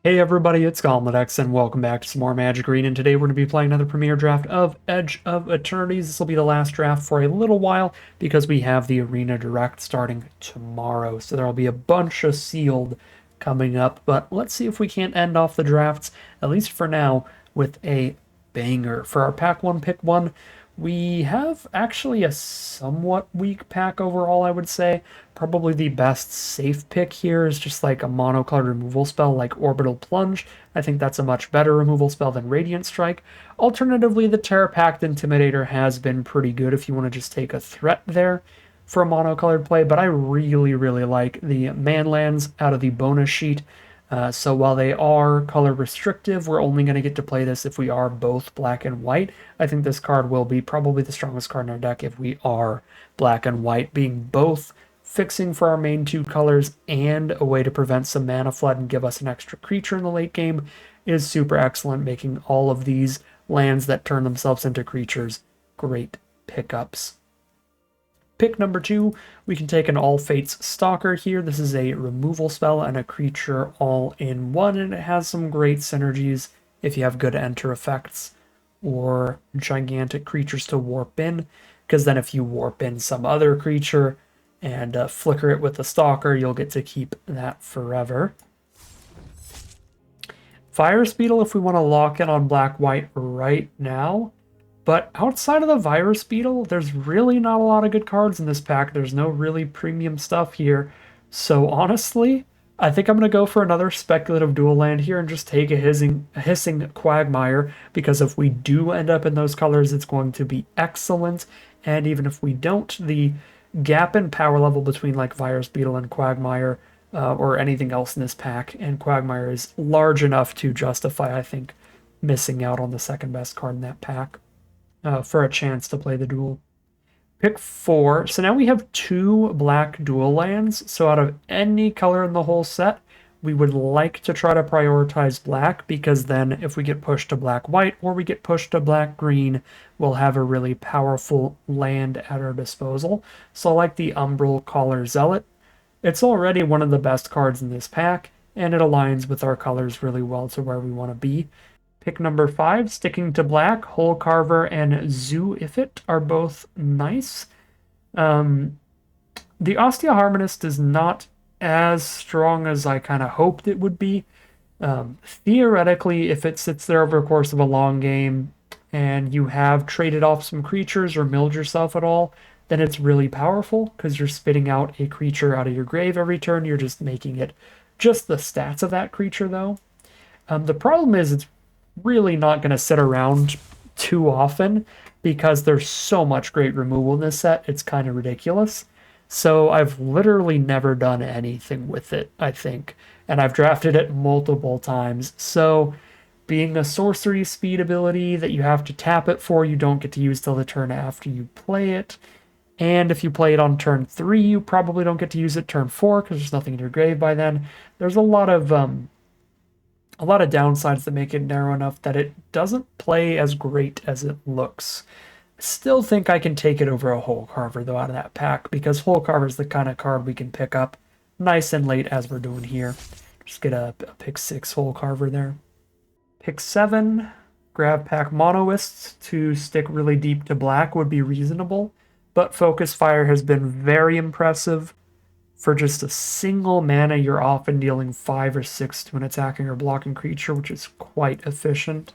Hey everybody, it's Goblin and welcome back to some more Magic Green, and today we're going to be playing another premiere draft of Edge of Eternities. This will be the last draft for a little while because we have the Arena Direct starting tomorrow, so there'll be a bunch of sealed coming up, but let's see if we can't end off the drafts, at least for now, with a banger. For our pack 1, pick 1, we have actually a somewhat weak pack overall, I would say. Probably the best safe pick here is just like a monocolored removal spell like Orbital Plunge. I think that's a much better removal spell than Radiant Strike. Alternatively, the Terra Pact Intimidator has been pretty good if you want to just take a threat there for a monocolored play, but I really, really like the Manlands out of the bonus sheet. So while they are color restrictive, we're only going to get to play this if we are both black and white. I think this card will be probably the strongest card in our deck if we are black and white, being both fixing for our main two colors and a way to prevent some mana flood and give us an extra creature in the late game is super excellent, making all of these lands that turn themselves into creatures great pickups. Pick number 2, we can take an All Fates Stalker here. This is a removal spell and a creature all in one, and it has some great synergies if you have good enter effects or gigantic creatures to warp in, because then if you warp in some other creature and flicker it with the Stalker, you'll get to keep that forever. Virus Beetle if we want to lock in on black-white right now. But outside of the Virus Beetle, there's really not a lot of good cards in this pack. There's no really premium stuff here. So honestly, I think I'm going to go for another speculative dual land here and just take a hissing Quagmire, because if we do end up in those colors, it's going to be excellent. And even if we don't, the gap in power level between like Virus Beetle and Quagmire or anything else in this pack and Quagmire is large enough to justify, I think, missing out on the second best card in that pack for a chance to play the duel. Pick 4. So now we have 2 black dual lands. So out of any color in the whole set, we would like to try to prioritize black, because then if we get pushed to black-white or we get pushed to black-green, we'll have a really powerful land at our disposal. So I like the Umbral Caller Zealot. It's already one of the best cards in this pack, and it aligns with our colors really well to where we want to be. Pick number 5, sticking to black, Hole Carver and Zoo Ifit are both nice. Um, the Ostia Harmonist is not as strong as I kind of hoped it would be. Theoretically, if it sits there over the course of a long game and you have traded off some creatures or milled yourself at all, then it's really powerful because you're spitting out a creature out of your grave every turn. You're just making it just the stats of that creature, though. The problem is it's really not going to sit around too often because there's so much great removal in this set. It's kind of ridiculous. So I've literally never done anything with it, I think. And I've drafted it multiple times. So being a sorcery speed ability that you have to tap it for, you don't get to use till the turn after you play it. And if you play it on turn 3, you probably don't get to use it turn 4 because there's nothing in your grave by then. There's a lot of downsides that make it narrow enough that it doesn't play as great as it looks. Still think I can take it over a Hole Carver, though, out of that pack, because Hole Carver is the kind of card we can pick up nice and late, as we're doing here. Just get a pick 6 Hole Carver there. Pick 7, grab pack Monoists to stick really deep to black would be reasonable, but Focus Fire has been very impressive. For just a single mana, you're often dealing 5 or 6 to an attacking or blocking creature, which is quite efficient.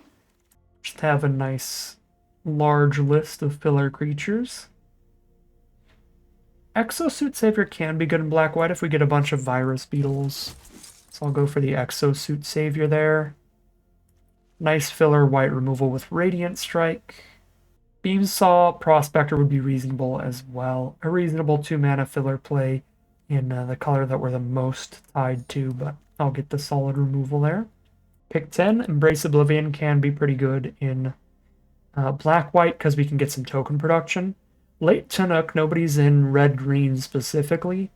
Just have a nice large list of filler creatures. Exosuit Savior can be good in black-white if we get a bunch of Virus Beetles. So I'll go for the Exosuit Savior there. Nice filler white removal with Radiant Strike. Beamsaw Prospector would be reasonable as well. A reasonable 2-mana filler play in the color that we're the most tied to, but I'll get the solid removal there. Pick 10, Embrace Oblivion can be pretty good in black-white because we can get some token production. Late Chinook, nobody's in red-green specifically.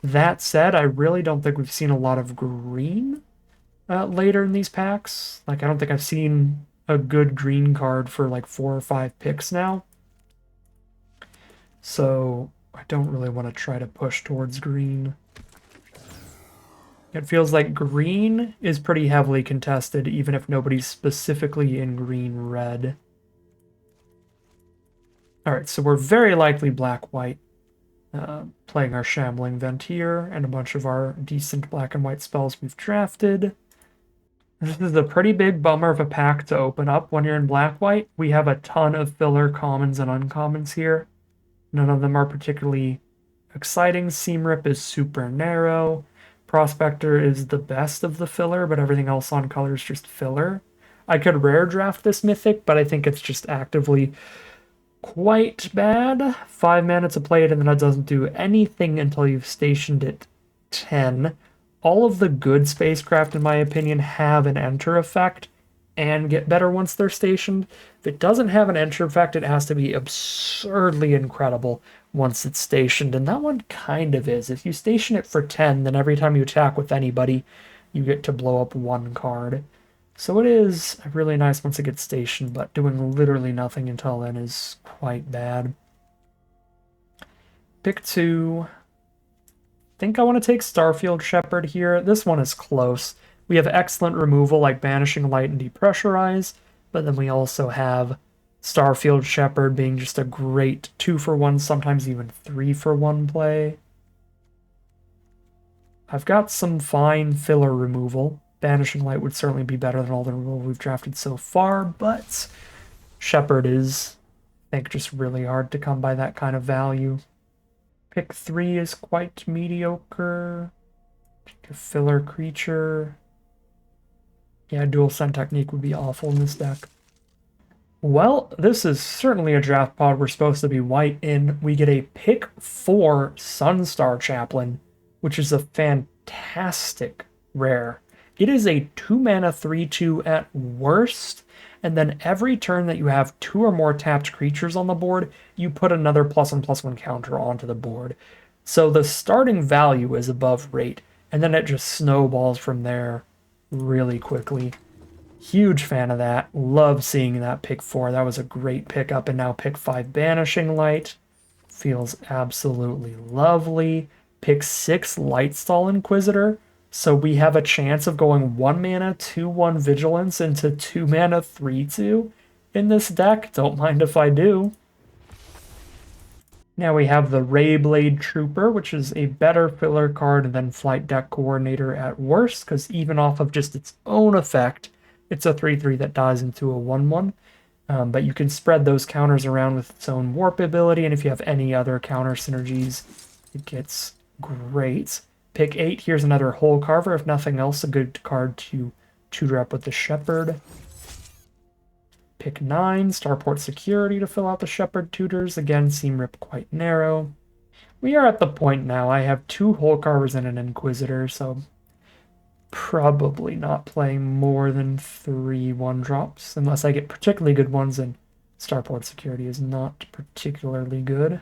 That said, I really don't think we've seen a lot of green later in these packs. Like, I don't think I've seen a good green card for like 4 or 5 picks now. So I don't really want to try to push towards green. It feels like green is pretty heavily contested, even if nobody's specifically in green-red. Alright, so we're very likely black-white, playing our Shambling Ventier and a bunch of our decent black and white spells we've drafted. This is a pretty big bummer of a pack to open up when you're in black-white. We have a ton of filler commons and uncommons here. None of them are particularly exciting. Seam Rip is super narrow. Prospector is the best of the filler, but everything else on color is just filler. I could rare draft this mythic, but I think it's just actively quite bad. 5 mana to play it, and then it doesn't do anything until you've stationed it 10. All of the good spacecraft, in my opinion, have an enter effect and get better once they're stationed. If it doesn't have an enter effect, it has to be absurdly incredible once it's stationed, and that one kind of is. If you station it for 10, then every time you attack with anybody, you get to blow up 1 card. So it is really nice once it gets stationed, but doing literally nothing until then is quite bad. Pick 2. I think I want to take Starfield Shepherd here. This one is close. We have excellent removal like Banishing Light and Depressurize, but then we also have Starfield Shepherd being just a great 2-for-1, sometimes even 3-for-1 play. I've got some fine filler removal. Banishing Light would certainly be better than all the removal we've drafted so far, but Shepherd is, I think, just really hard to come by that kind of value. Pick 3 is quite mediocre. Pick a filler creature. Yeah, Dual Send Technique would be awful in this deck. Well, this is certainly a draft pod we're supposed to be white in. We get a pick 4 Sunstar Chaplain, which is a fantastic rare. It is a 2-mana 3/2 at worst, and then every turn that you have 2 or more tapped creatures on the board, you put another +1/+1 counter onto the board. So the starting value is above rate, and then it just snowballs from there really quickly. Huge fan of that. Love seeing that pick 4. That was a great pickup, and now pick 5 Banishing Light. Feels absolutely lovely. Pick 6 Lightstall Inquisitor. So we have a chance of going 1 mana 2/1 Vigilance into 2 mana 3/2 in this deck. Don't mind if I do. Now we have the Rayblade Trooper, which is a better filler card than Flight Deck Coordinator at worst, because even off of just its own effect, it's a 3/3 that dies into a 1/1. But you can spread those counters around with its own warp ability, and if you have any other counter synergies, it gets great. Pick 8, here's another Hole Carver. If nothing else, a good card to tutor up with the Shepherd. Pick 9, Starport Security to fill out the Shepherd tutors. Again, Seam Rip quite narrow. We are at the point now. I have 2 Hole Carvers and an Inquisitor, so probably not playing more than 3 1-drops, unless I get particularly good ones, and Starport Security is not particularly good.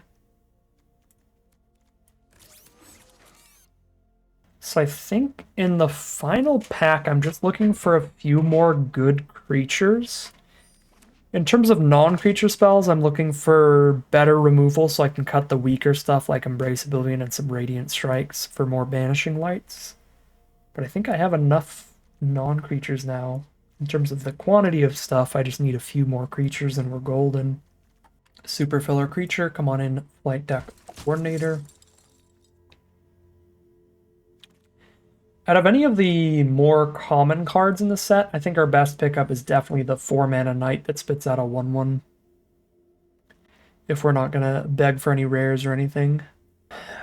So I think in the final pack, I'm just looking for a few more good creatures. In terms of non-creature spells, I'm looking for better removal so I can cut the weaker stuff like Embrace Oblivion and some Radiant Strikes for more Banishing Lights. But I think I have enough non-creatures now. In terms of the quantity of stuff, I just need a few more creatures and we're golden. Super filler creature, come on in, Flight Deck Coordinator. Out of any of the more common cards in the set, I think our best pickup is definitely the 4-mana Knight that spits out a 1/1. If we're not going to beg for any rares or anything.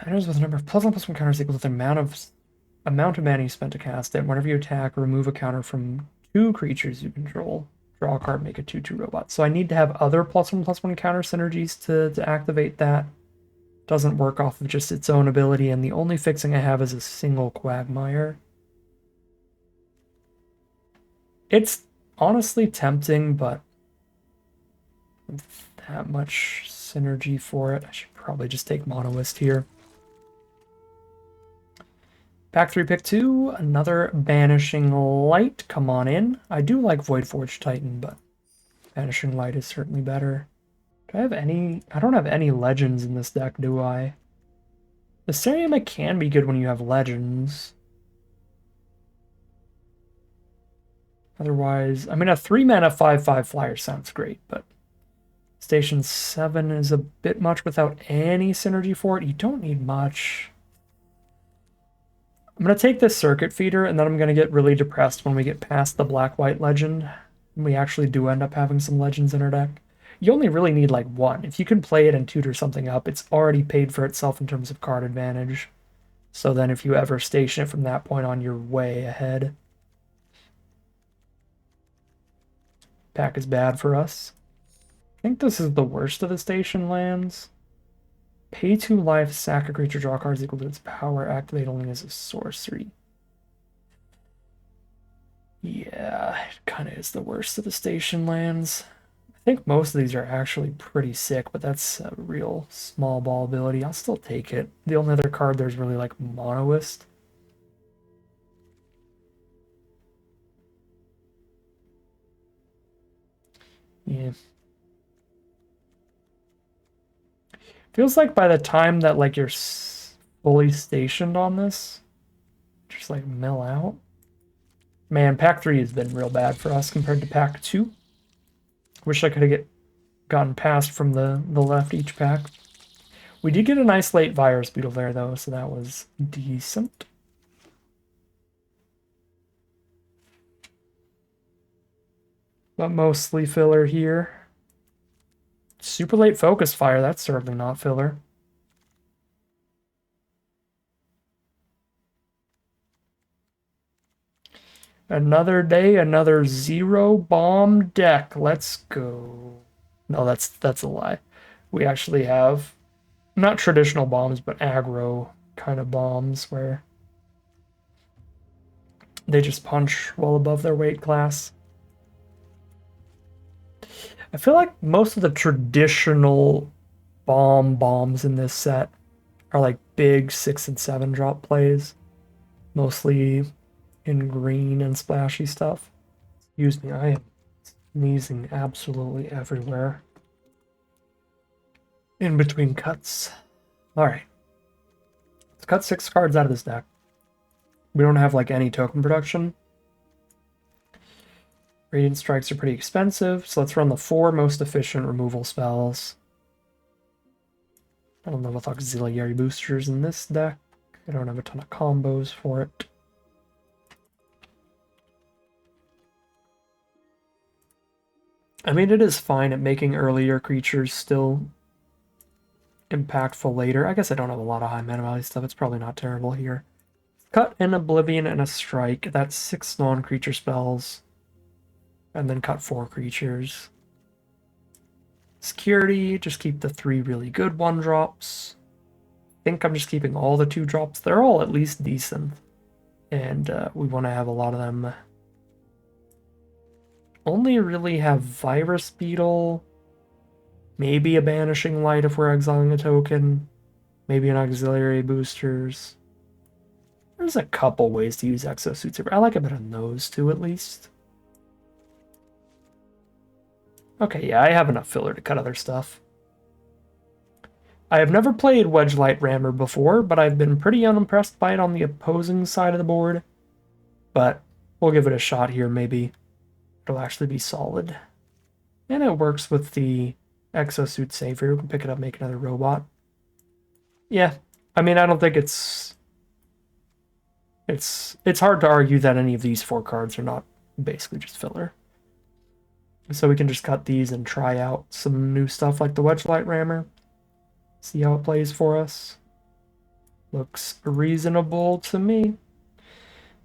Enters with a number of +1/+1 counters equal to the amount of mana you spent to cast it. Whenever you attack, remove a counter from 2 creatures you control. Draw a card, make a 2/2 robot. So I need to have other +1/+1 counter synergies to activate that. Doesn't work off of just its own ability, and the only fixing I have is a single Quagmire. It's honestly tempting, but with that much synergy for it, I should probably just take Monoist here. Pack 3, pick 2, another Banishing Light, come on in. I do like Voidforged Titan, but Banishing Light is certainly better. Do I have any... I don't have any legends in this deck, do I? The Seriamic can be good when you have legends. Otherwise, I mean, a 3-mana 5/5 flyer sounds great, but Station 7 is a bit much without any synergy for it. You don't need much. I'm going to take this Circuit Feeder, and then I'm going to get really depressed when we get past the Black-White Legend. And we actually do end up having some Legends in our deck. You only really need like one. If you can play it and tutor something up, it's already paid for itself in terms of card advantage. So then if you ever station it from that point on, you're way ahead. Pack is bad for us. I think this is the worst of the station lands. Pay 2 life, sack a creature, draw cards equal to its power, activate only as a sorcery. Yeah, it kind of is the worst of the station lands. I think most of these are actually pretty sick, but that's a real small ball ability. I'll still take it. The only other card there's really like Monoist. Yeah. Feels like by the time that like you're fully stationed on this, just like mill out. Man, pack 3 has been real bad for us compared to pack 2. Wish I could have gotten past from the left each pack. We did get a nice late Virus Beetle there though, so that was decent. But mostly filler here. Super late Focus Fire, that's certainly not filler. Another day, another 0 bomb deck. Let's go. No, that's a lie. We actually have not traditional bombs, but aggro kind of bombs where they just punch well above their weight class. I feel like most of the traditional bombs in this set are like big 6 and 7 drop plays, mostly in green and splashy stuff. Excuse me, I am sneezing absolutely everywhere. In between cuts. Alright. Let's cut 6 cards out of this deck. We don't have like any token production. Radiant Strikes are pretty expensive, so let's run the 4 most efficient removal spells. I don't know with auxiliary boosters in this deck. I don't have a ton of combos for it. I mean, it is fine at making earlier creatures still impactful later. I guess I don't have a lot of high mana value stuff. It's probably not terrible here. Cut an Oblivion and a Strike. That's 6 non-creature spells. And then cut 4 creatures. Security, just keep the 3 really good 1-drops. I think I'm just keeping all the 2-drops. They're all at least decent. And we want to have a lot of them. Only really have Virus Beetle. Maybe a Banishing Light if we're exiling a token. Maybe an Auxiliary Boosters. There's a couple ways to use Exosuits. I like a bit of those too, at least. Okay, yeah, I have enough filler to cut other stuff. I have never played Wedgelight Rammer before, but I've been pretty unimpressed by it on the opposing side of the board. But we'll give it a shot here, maybe. It'll actually be solid. And it works with the Exosuit Savior. We can pick it up, make another robot. Yeah, I mean, I don't think it's hard to argue that any of these 4 cards are not basically just filler. So we can just cut these and try out some new stuff like the Wedgelight Rammer. See how it plays for us. Looks reasonable to me.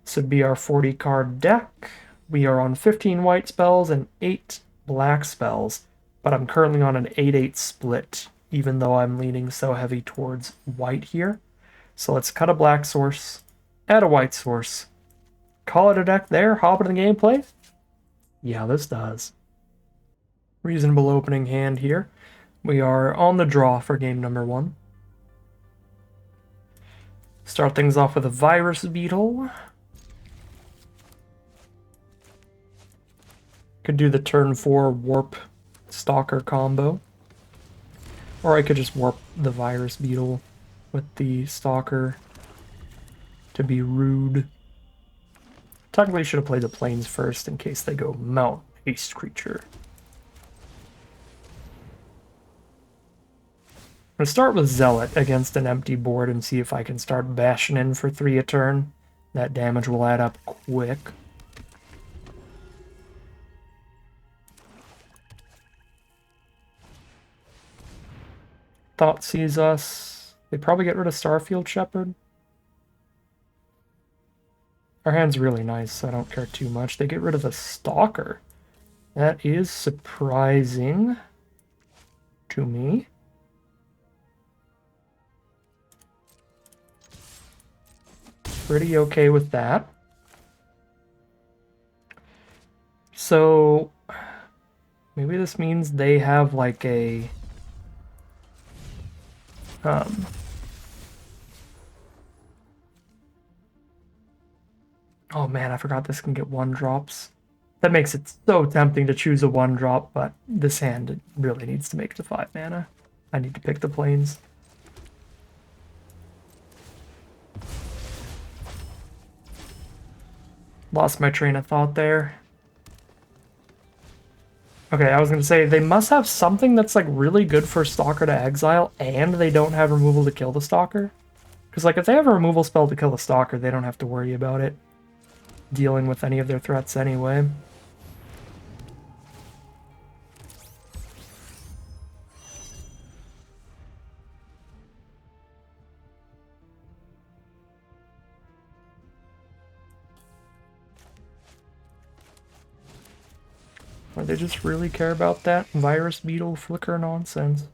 This would be our 40-card deck. We are on 15 white spells and 8 black spells, but I'm currently on an 8-8 split, even though I'm leaning so heavy towards white here. So let's cut a black source, add a white source, call it a deck there, hop into the gameplay. Yeah, this does. Reasonable opening hand here. We are on the draw for game number 1. Start things off with a Virus Beetle. Could do the turn 4 Warp Stalker combo. Or I could just warp the Virus Beetle with the Stalker to be rude. Technically should have played the planes first in case they go Mountain Haste Creature. I'm going to start with Zealot against an empty board and see if I can start bashing in for 3 a turn. That damage will add up quick. Thought sees us. They probably get rid of Starfield Shepherd. Our hand's really nice, so I don't care too much. They get rid of the Stalker. That is surprising to me. Pretty okay with that. So maybe this means they have like a oh man, I forgot this can get 1-drops. That makes it so tempting to choose a 1-drop, but this hand really needs to make the 5 mana. I need to pick the planes. Lost my train of thought there. Okay, I was going to say, they must have something that's like really good for Stalker to exile, and they don't have removal to kill the Stalker. Because like if they have a removal spell to kill the Stalker, they don't have to worry about it dealing with any of their threats anyway. Or they just really care about that virus beetle flicker nonsense.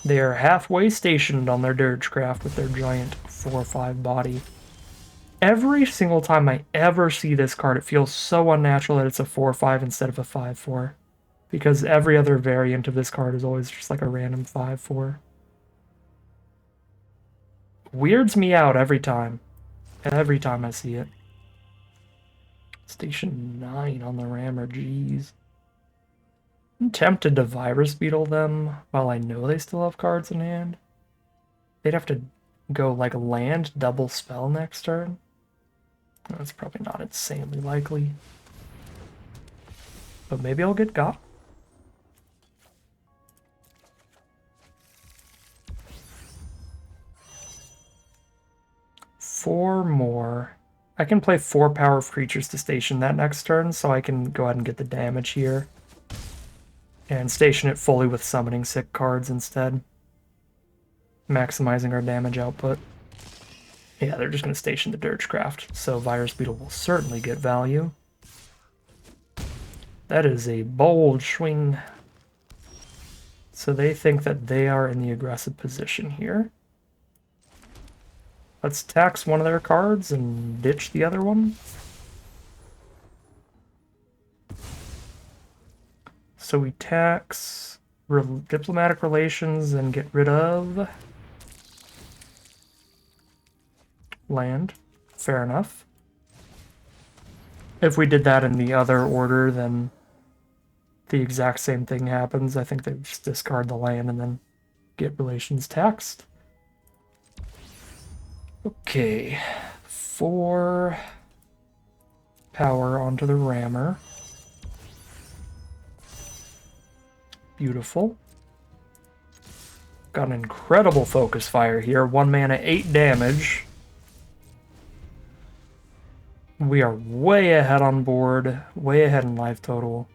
They are halfway stationed on their dirge craft with their giant 4/5 body. Every single time I ever see this card, it feels so unnatural that it's a 4/5 instead of a 5/4. Because every other variant of this card is always just like a random 5/4. Weirds me out every time. Every time I see it. Station 9 on the rammer, jeez. I'm tempted to Virus Beetle them while I know they still have cards in hand. They'd have to go like land, double spell next turn. That's probably not insanely likely. But maybe I'll get got. Four more. I can play 4 power of creatures to station that next turn, so I can go ahead and get the damage here. And station it fully with summoning sick cards instead. Maximizing our damage output. Yeah, they're just going to station the Dirgecraft, so Virus Beetle will certainly get value. That is a bold swing. So they think that they are in the aggressive position here. Let's tax one of their cards and ditch the other one. So we tax diplomatic relations and get rid of land. Fair enough. If we did that in the other order, then the exact same thing happens. I think they just discard the land and then get relations taxed. Okay, 4 power onto the rammer. Beautiful. Got an incredible focus fire here. 1 mana, 8 damage. We are way ahead on board, way ahead in life total.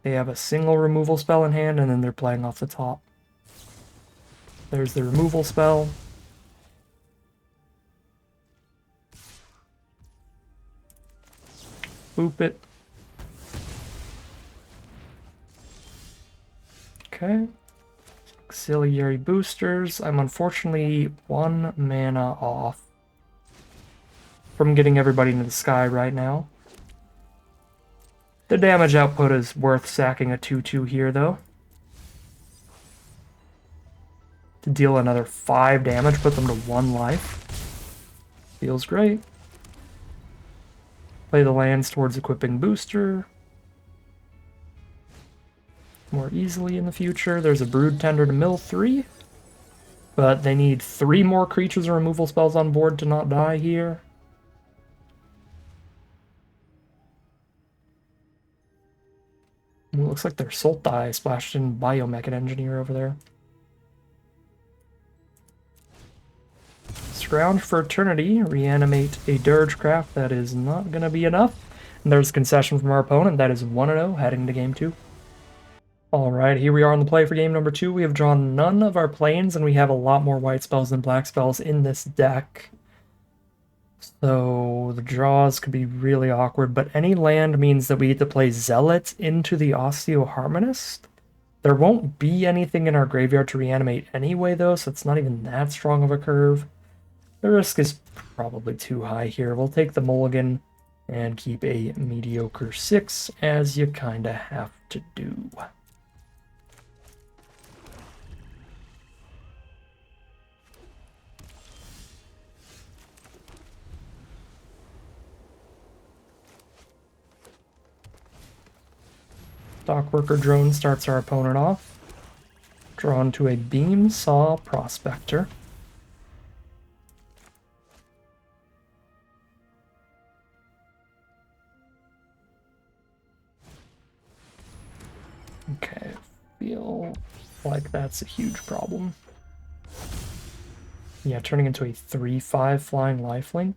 They have a single removal spell in hand, and then they're playing off the top. There's the removal spell. Boop it. Okay. Auxiliary boosters. I'm unfortunately 1 mana off from getting everybody into the sky right now. The damage output is worth sacking a 2/2 here, though. To deal another 5 damage, put them to 1 life. Feels great. Play the lands towards equipping booster. More easily in the future. There's a Brood Tender to mill 3. But they need 3 more creatures or removal spells on board to not die here. Ooh, looks like their Sultai splashed in Biomech Engineer over there. Scrounge for Eternity, reanimate a Dirgecraft. That is not going to be enough. And there's a concession from our opponent. That is 1-0 heading to game 2. Alright, here we are on the play for game number 2. We have drawn none of our planes, and we have a lot more white spells than black spells in this deck. So the draws could be really awkward, but any land means that we get to play Zealot into the Osteoharmonist. There won't be anything in our graveyard to reanimate anyway, though, so it's not even that strong of a curve. The risk is probably too high here. We'll take the mulligan and keep a mediocre 6, as you kinda have to do. Dockworker Drone starts our opponent off. Drawn to a Beam Saw Prospector. Okay, feel like that's a huge problem. Yeah, turning into a 3/5 flying lifelink.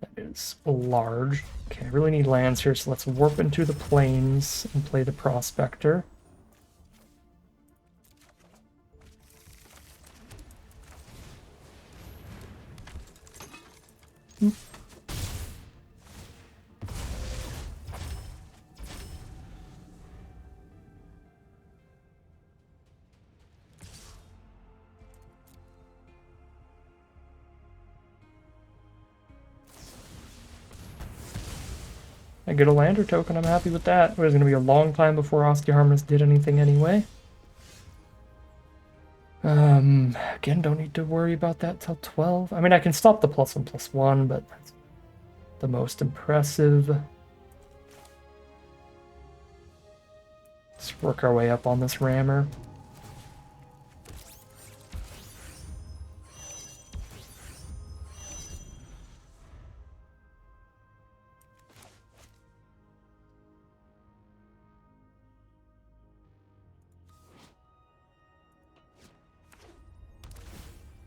That is large. Okay, I really need lands here, so let's warp into the plains and play the Prospector. I get a lander token, I'm happy with that. It was going to be a long time before Osteoharmonist did anything anyway. Again, don't need to worry about that till 12. I mean, I can stop the +1/+1, but that's the most impressive. Let's work our way up on this rammer.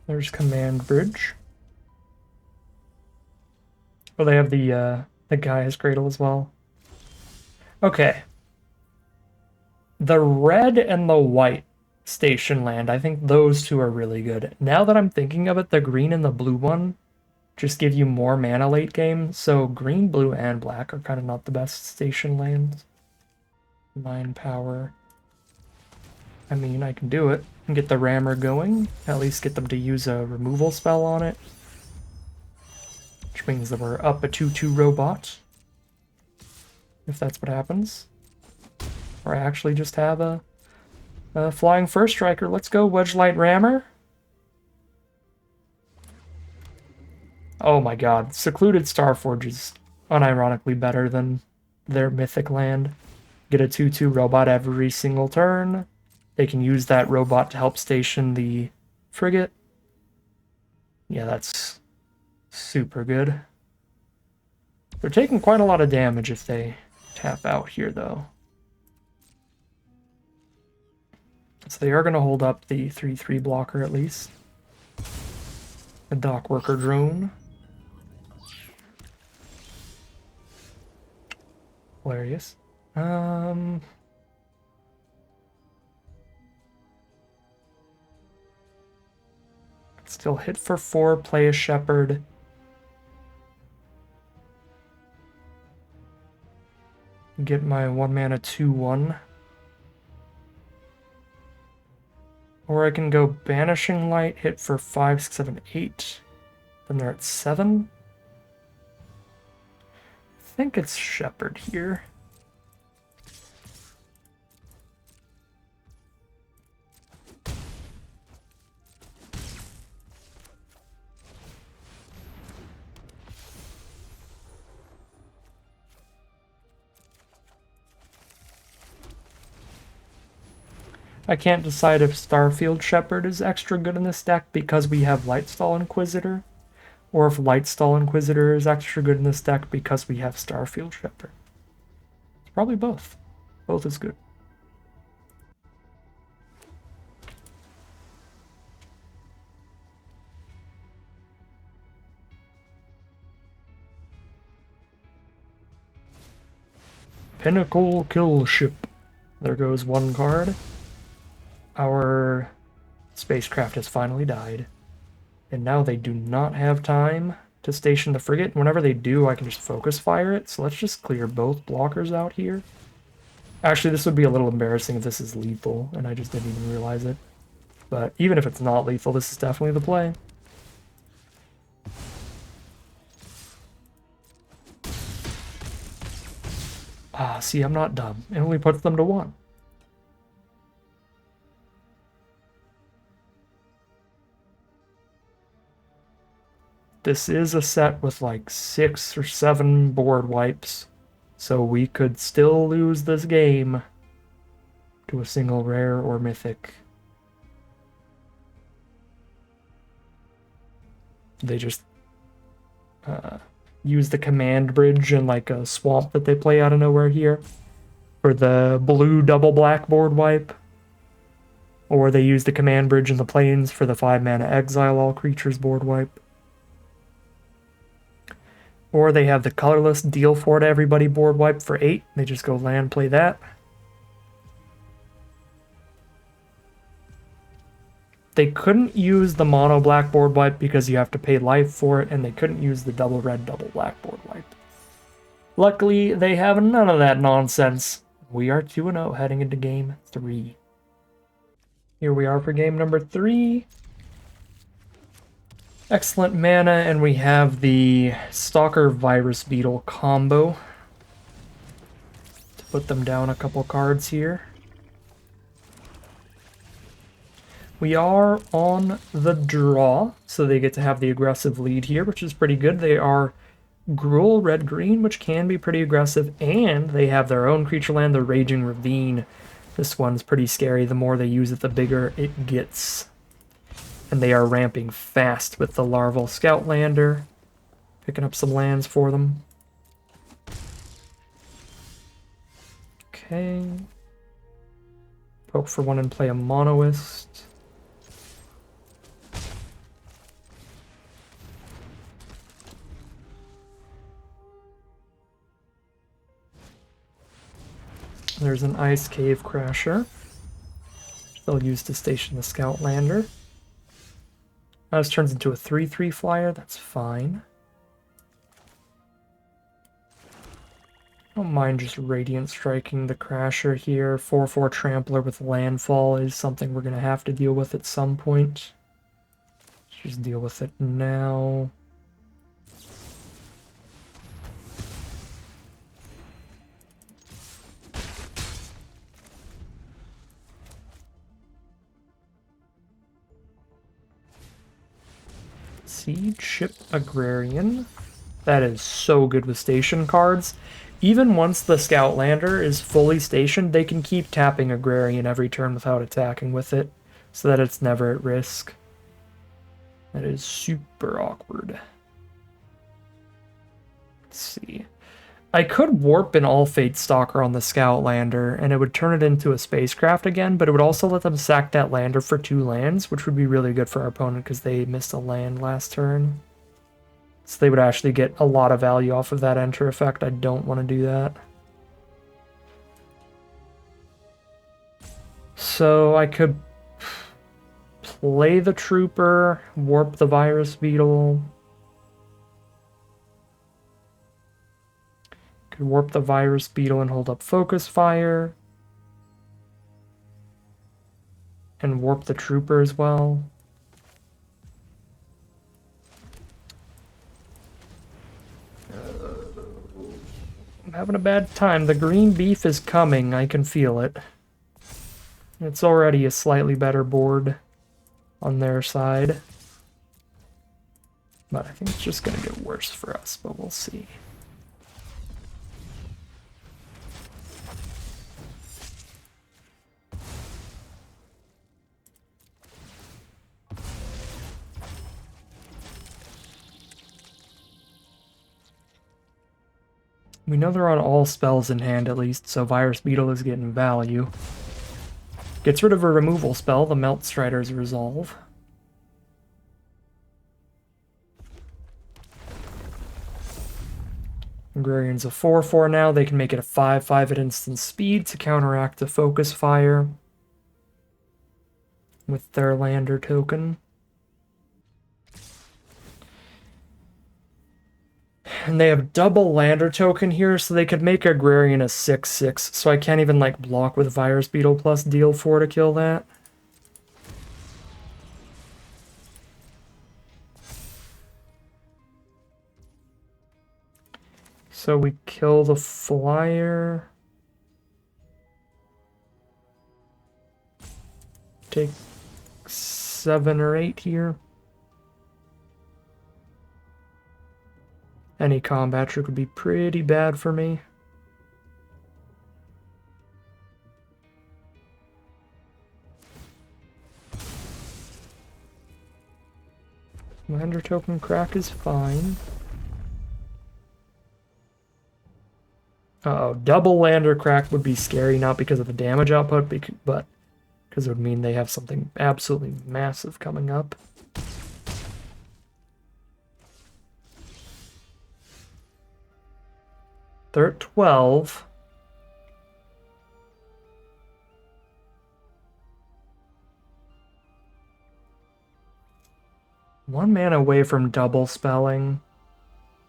There's Command Bridge. Oh, they have the Gaia's Cradle as well. Okay. The red and the white station land, I think those two are really good. Now that I'm thinking of it, the green and the blue one just give you more mana late game, so green, blue, and black are kind of not the best station lands. 9 power. I mean, I can do it and get the rammer going, at least get them to use a removal spell on it. Which means that we're up a 2/2 robot. If that's what happens. Or I actually just have a flying first striker. Let's go, Wedgelight Rammer. Oh my god, Secluded Starforge is unironically better than their mythic land. Get a 2/2 robot every single turn. They can use that robot to help station the frigate. Yeah, that's super good. They're taking quite a lot of damage if they tap out here, though. So they are going to hold up the 3/3 blocker at least. A Dockworker Drone. Hilarious. Still hit for 4, play a Shepherd. Get my 1 mana 2/1. Or I can go Banishing Light, hit for 5, 6, 7, 8. Then they're at 7. I think it's Shepherd here. I can't decide if Starfield Shepherd is extra good in this deck because we have Lightstall Inquisitor, or if Lightstall Inquisitor is extra good in this deck because we have Starfield Shepherd. It's probably both. Both is good. Pinnacle Kill Ship. There goes one card. Our spacecraft has finally died. And now they do not have time to station the frigate. Whenever they do, I can just focus fire it. So let's just clear both blockers out here. Actually, this would be a little embarrassing if this is lethal, and I just didn't even realize it. But even if it's not lethal, this is definitely the play. Ah, see, I'm not dumb. It only puts them to 1. This is a set with like 6 or 7 board wipes, so we could still lose this game to a single rare or mythic. They just use the command bridge in like a swamp that they play out of nowhere here for the blue double black board wipe. Or they use the command bridge in the plains for the 5 mana exile all creatures board wipe. Or they have the colorless deal 4 to everybody board wipe for 8. They just go land, play that. They couldn't use the mono black board wipe because you have to pay life for it, and they couldn't use the double red, double black board wipe. Luckily, they have none of that nonsense. We are 2-0 heading into game 3. Here we are for game number 3. Excellent mana, and we have the Stalker Virus Beetle combo to put them down a couple cards here. We are on the draw, so they get to have the aggressive lead here, which is pretty good. They are Gruul red-green, which can be pretty aggressive, and they have their own creature land, the Raging Ravine. This one's pretty scary. The more they use it, the bigger it gets. And they are ramping fast with the Larval Scoutlander, picking up some lands for them. Okay. Poke for 1 and play a Monoist. There's an Ice Cave Crasher. They'll use to station the Scoutlander. Now this turns into a 3/3 flyer, that's fine. Don't mind just Radiant Striking the Crasher here. 4/4 Trampler with Landfall is something we're going to have to deal with at some point. Let's just deal with it now. Siege Ship Agrarian. That is so good with station cards. Even once the Scoutlander is fully stationed, they can keep tapping Agrarian every turn without attacking with it, so that it's never at risk. That is super awkward. Let's see. I could warp an All-Fate Stalker on the Scoutlander, and it would turn it into a Spacecraft again, but it would also let them sack that lander for 2 lands, which would be really good for our opponent because they missed a land last turn. So they would actually get a lot of value off of that enter effect. I don't want to do that. So I could play the Trooper, warp the Virus Beetle. Could warp the Virus Beetle and hold up Focus Fire. And warp the Trooper as well. I'm having a bad time. The green beef is coming. I can feel it. It's already a slightly better board on their side. But I think it's just going to get worse for us, but we'll see. We know they're on all spells in hand at least, so Virus Beetle is getting value. Gets rid of a removal spell, the Melt Strider's Resolve. Agrarian's a 4/4 now. They can make it a 5/5 at instant speed to counteract the Focus Fire with their Lander token. And they have double Lander token here, so they could make Agrarian a 6/6, so I can't even like block with Virus Beetle plus deal 4 to kill that. So we kill the flyer. Take 7 or 8 here. Any combat trick would be pretty bad for me. Lander token crack is fine. Uh-oh, double Lander crack would be scary, not because of the damage output, but because it would mean they have something absolutely massive coming up. They're at 12. One mana away from double spelling.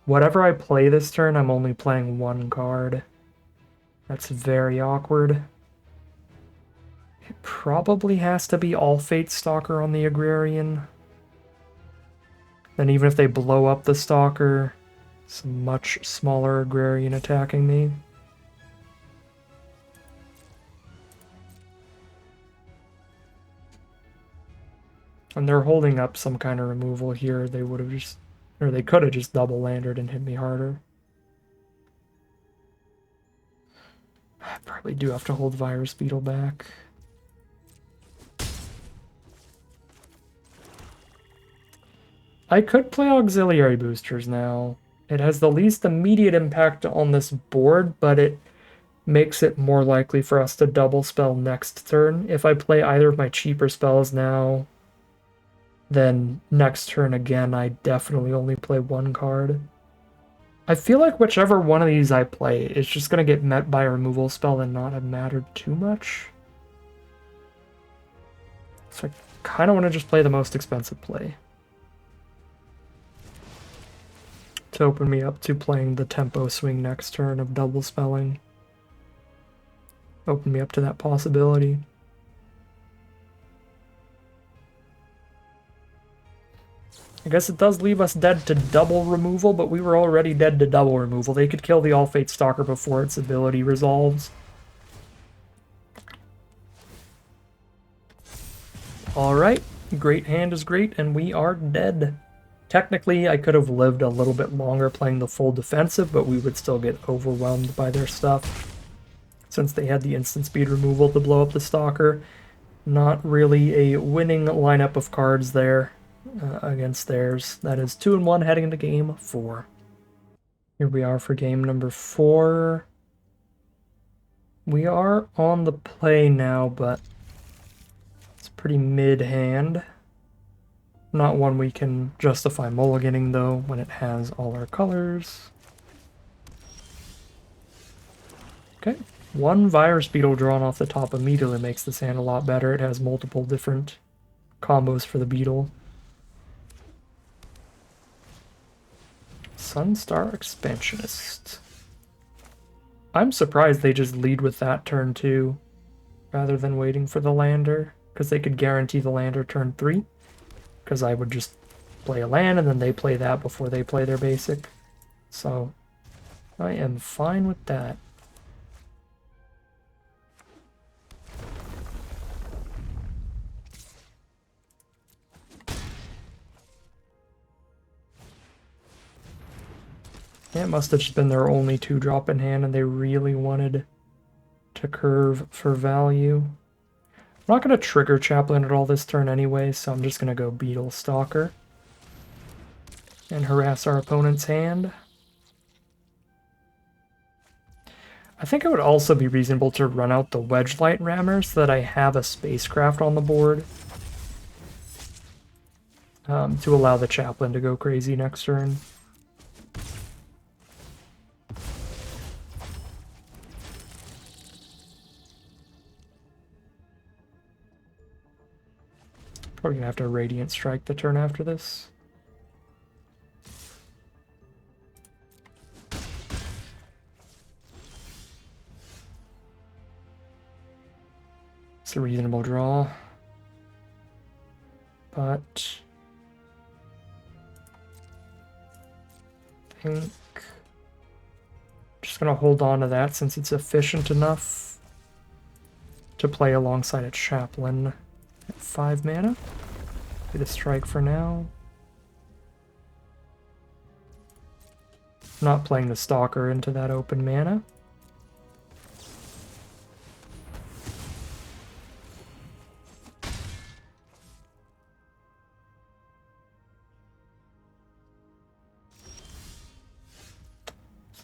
Whatever I play this turn, I'm only playing one card. That's very awkward. It probably has to be all Fate Stalker on the Agrarian. Then even if they blow up the Stalker, it's a much smaller Agrarian attacking me. And they're holding up some kind of removal here. They would have just, or they could have just double landered and hit me harder. I probably do have to hold Virus Beetle back. I could play Auxiliary Boosters now. It has the least immediate impact on this board, but it makes it more likely for us to double spell next turn. If I play either of my cheaper spells now, then next turn again, I definitely only play one card. I feel like whichever one of these I play is just going to get met by a removal spell and not have mattered too much. So I kind of want to just play the most expensive play to open me up to playing the tempo swing next turn of double spelling. Open me up to that possibility. I guess it does leave us dead to double removal, but we were already dead to double removal. They could kill the All Fate Stalker before its ability resolves. Alright, great hand is great, and we are dead. Technically, I could have lived a little bit longer playing the full defensive, but we would still get overwhelmed by their stuff. Since they had the instant speed removal to blow up the Stalker. Not really a winning lineup of cards there. Against theirs. That is 2-1 heading into game 4. Here we are for game number 4. We are on the play now, but it's pretty mid-hand. Not one we can justify mulliganing, though, when it has all our colors. Okay, one Virus Beetle drawn off the top immediately makes this hand a lot better. It has multiple different combos for the Beetle. Sunstar Expansionist. I'm surprised they just lead with that turn 2, rather than waiting for the lander, because they could guarantee the lander turn 3, because I would just play a land and then they play that before they play their basic. So, I am fine with that. It must have just been their only 2-drop in hand and they really wanted to curve for value. I'm not going to trigger Chaplain at all this turn anyway, so I'm just going to go Beetle Stalker and harass our opponent's hand. I think it would also be reasonable to run out the wedge light rammer so that I have a spacecraft on the board to allow the chaplain to go crazy next turn. Probably gonna have to Radiant Strike the turn after this. It's a reasonable draw. But I think just gonna hold on to that since it's efficient enough to play alongside a chaplain at 5 mana. Get a strike for now. Not playing the Stalker into that open mana.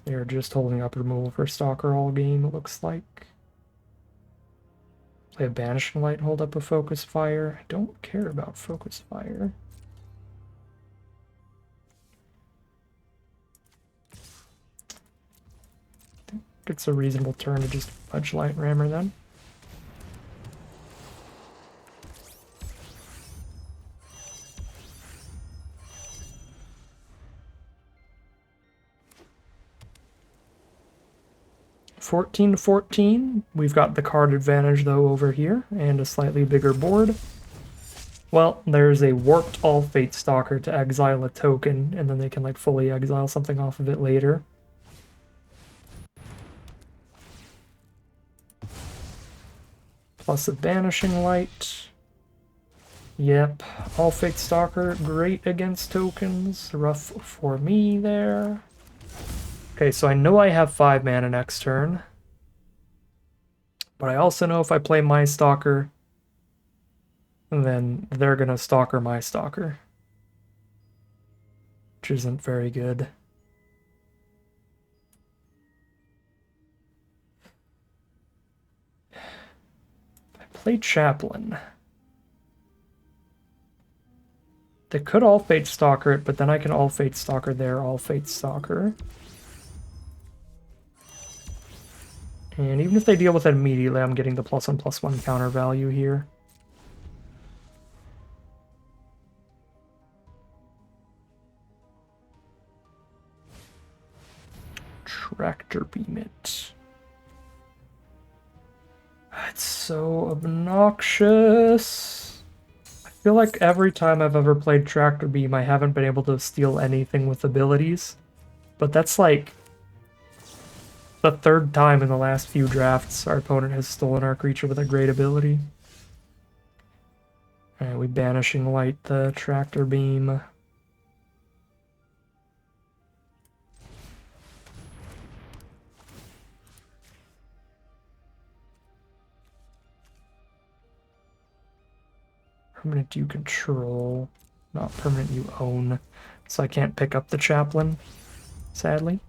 They're just holding up removal for Stalker all game, it looks like. Play a Banishing Light, hold up a Focus Fire. I don't care about Focus Fire. I think it's a reasonable turn to just Fudge Light Rammer then. $14-14. We've got the card advantage though over here and a slightly bigger board. Well, there's a Warped All Fate Stalker to exile a token, and then they can like fully exile something off of it later. Plus a Banishing Light. Yep, All Fate Stalker, great against tokens. Rough for me there. Okay, so I know I have 5 mana next turn. But I also know if I play my Stalker, then they're gonna Stalker my Stalker. Which isn't very good. I play Chaplain. They could All Fate Stalker it, but then I can All Fate Stalker their All Fate Stalker. And even if they deal with it immediately, I'm getting the +1/+1 counter value here. Tractor Beam it. It's so obnoxious. I feel like every time I've ever played Tractor Beam, I haven't been able to steal anything with abilities. But that's like the 3rd time in the last few drafts our opponent has stolen our creature with a great ability. Alright, we Banishing Light the Tractor Beam. Permanent you control, not permanent you own. So I can't pick up the Chaplain, sadly.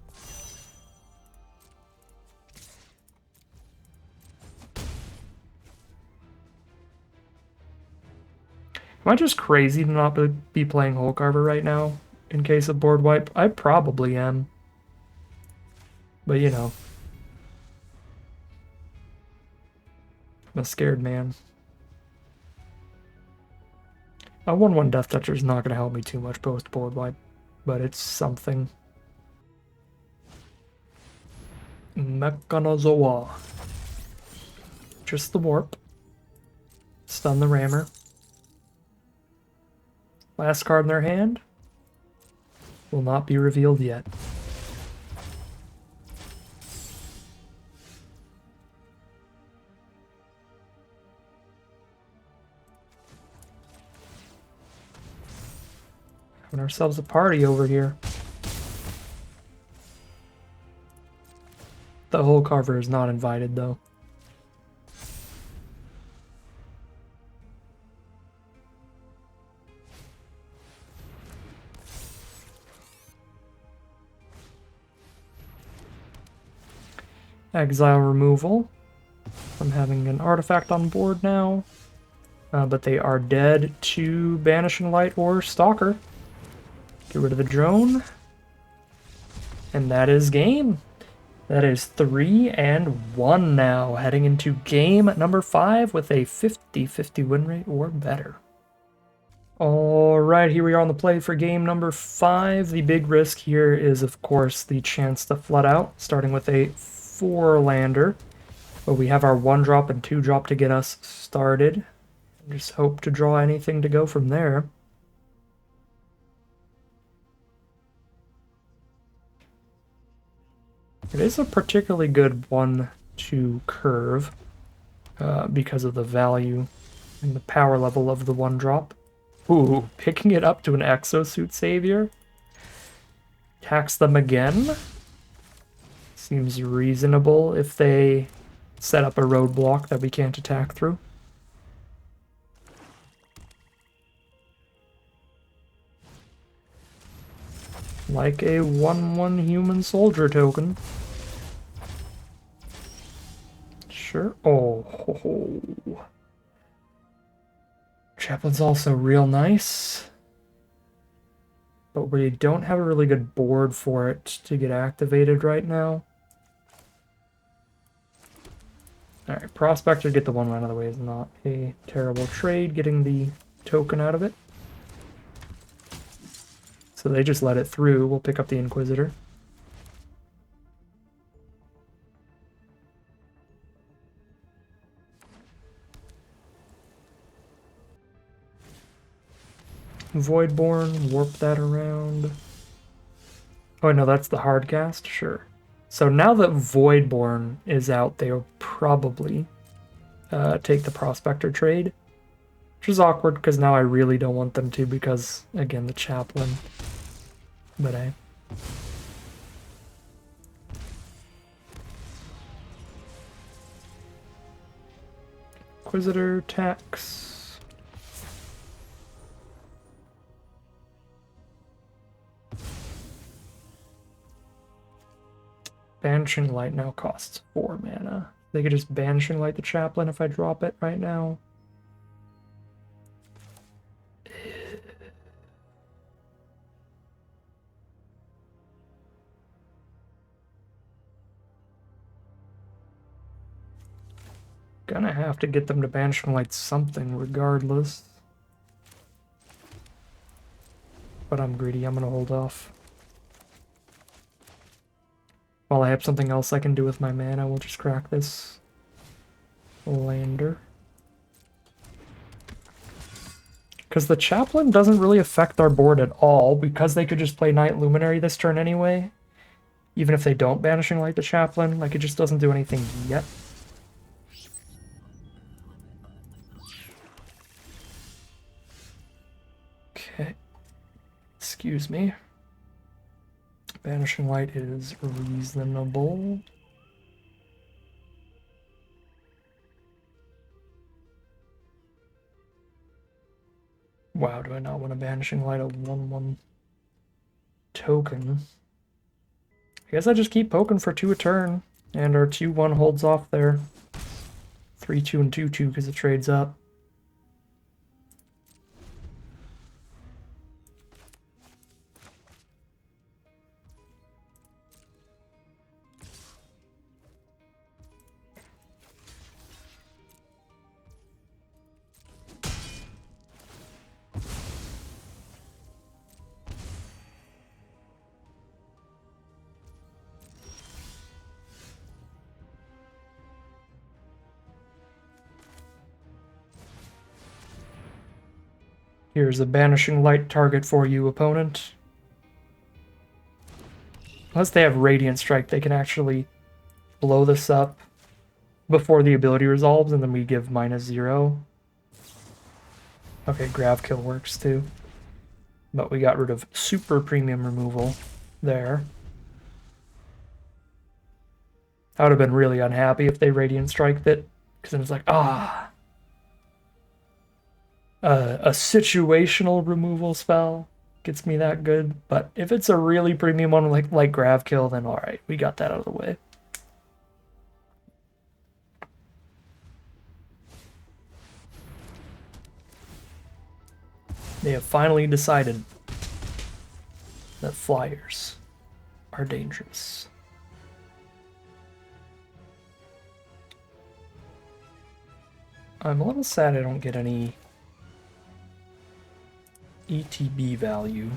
Am I just crazy to not be playing Hole Carver right now in case of board wipe? I probably am. But you know. I'm a scared man. A 1/1 Death Toucher is not going to help me too much post board wipe, but it's something. Mechanozoa. Just the warp. Stun the rammer. Last card in their hand will not be revealed yet. Having ourselves a party over here. The Hole Carver is not invited though. exile removal from having an artifact on board now. But they are dead to Banishing Light or Stalker. Get rid of the drone. And that is game. That is 3-1 now, heading into game number 5 with a 50-50 win rate or better. Alright, here we are on the play for game number 5. The big risk here is, of course, the chance to flood out, starting with a 4-lander. But we have our 1-drop and 2-drop to get us started. Just hope to draw anything to go from there. It is a particularly good one to curve because of the value and the power level of the 1-drop. Ooh, picking it up to an Exosuit Savior. Tax them again. Seems reasonable if they set up a roadblock that we can't attack through. Like a 1/1 human soldier token. Sure. Oh, ho, ho. Chaplain's also real nice. But we don't have a really good board for it to get activated right now. Alright, Prospector, get the 1 out of the way is not a terrible trade, getting the token out of it. So they just let it through. We'll pick up the Inquisitor. Voidborn, warp that around. Oh, no, that's the hard cast? Sure. So now that Voidborn is out, they'll probably take the Prospector trade. Which is awkward, because now I really don't want them to, because, again, the Chaplain. But hey. Inquisitor, tax. Banishing Light now costs 4 mana. They could just Banishing Light the Chaplain if I drop it right now. Gonna have to get them to Banishing Light something regardless. But I'm greedy, I'm gonna hold off. While I have something else I can do with my mana, we'll just crack this lander. Because the Chaplain doesn't really affect our board at all, because they could just play Night Luminary this turn anyway. Even if they don't Banishing Light the Chaplain, like it just doesn't do anything yet. Okay. Excuse me. Banishing Light is reasonable. Wow, do I not want a Banishing Light a 1/1 token? I guess I just keep poking for 2 a turn, and our 2/1 holds off there. 3/2 and 2/2 because it trades up. Here's a Banishing Light target for you, opponent. Unless they have Radiant Strike, they can actually blow this up before the ability resolves, and then we give -0. Okay, Grav Kill works too. But we got rid of super premium removal there. I would have been really unhappy if they Radiant Striked it, because then it's like, a situational removal spell gets me that good. But if it's a really premium one like Grav Kill, then alright, we got that out of the way. They have finally decided that flyers are dangerous. I'm a little sad I don't get any ETB value.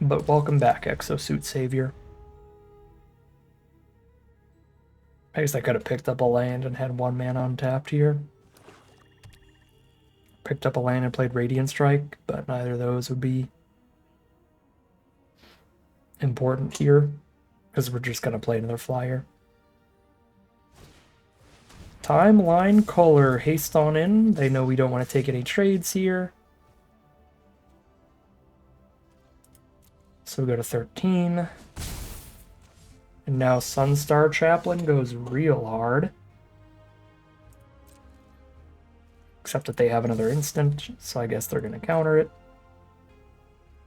But welcome back, Exosuit Savior. I guess I could have picked up a land and had 1 mana untapped here. Picked up a land and played Radiant Strike, but neither of those would be important here, because we're just going to play another flyer. Timeline Color, haste on in. They know we don't want to take any trades here. So we go to 13. And now Sunstar Chaplain goes real hard. Except that they have another instant, so I guess they're going to counter it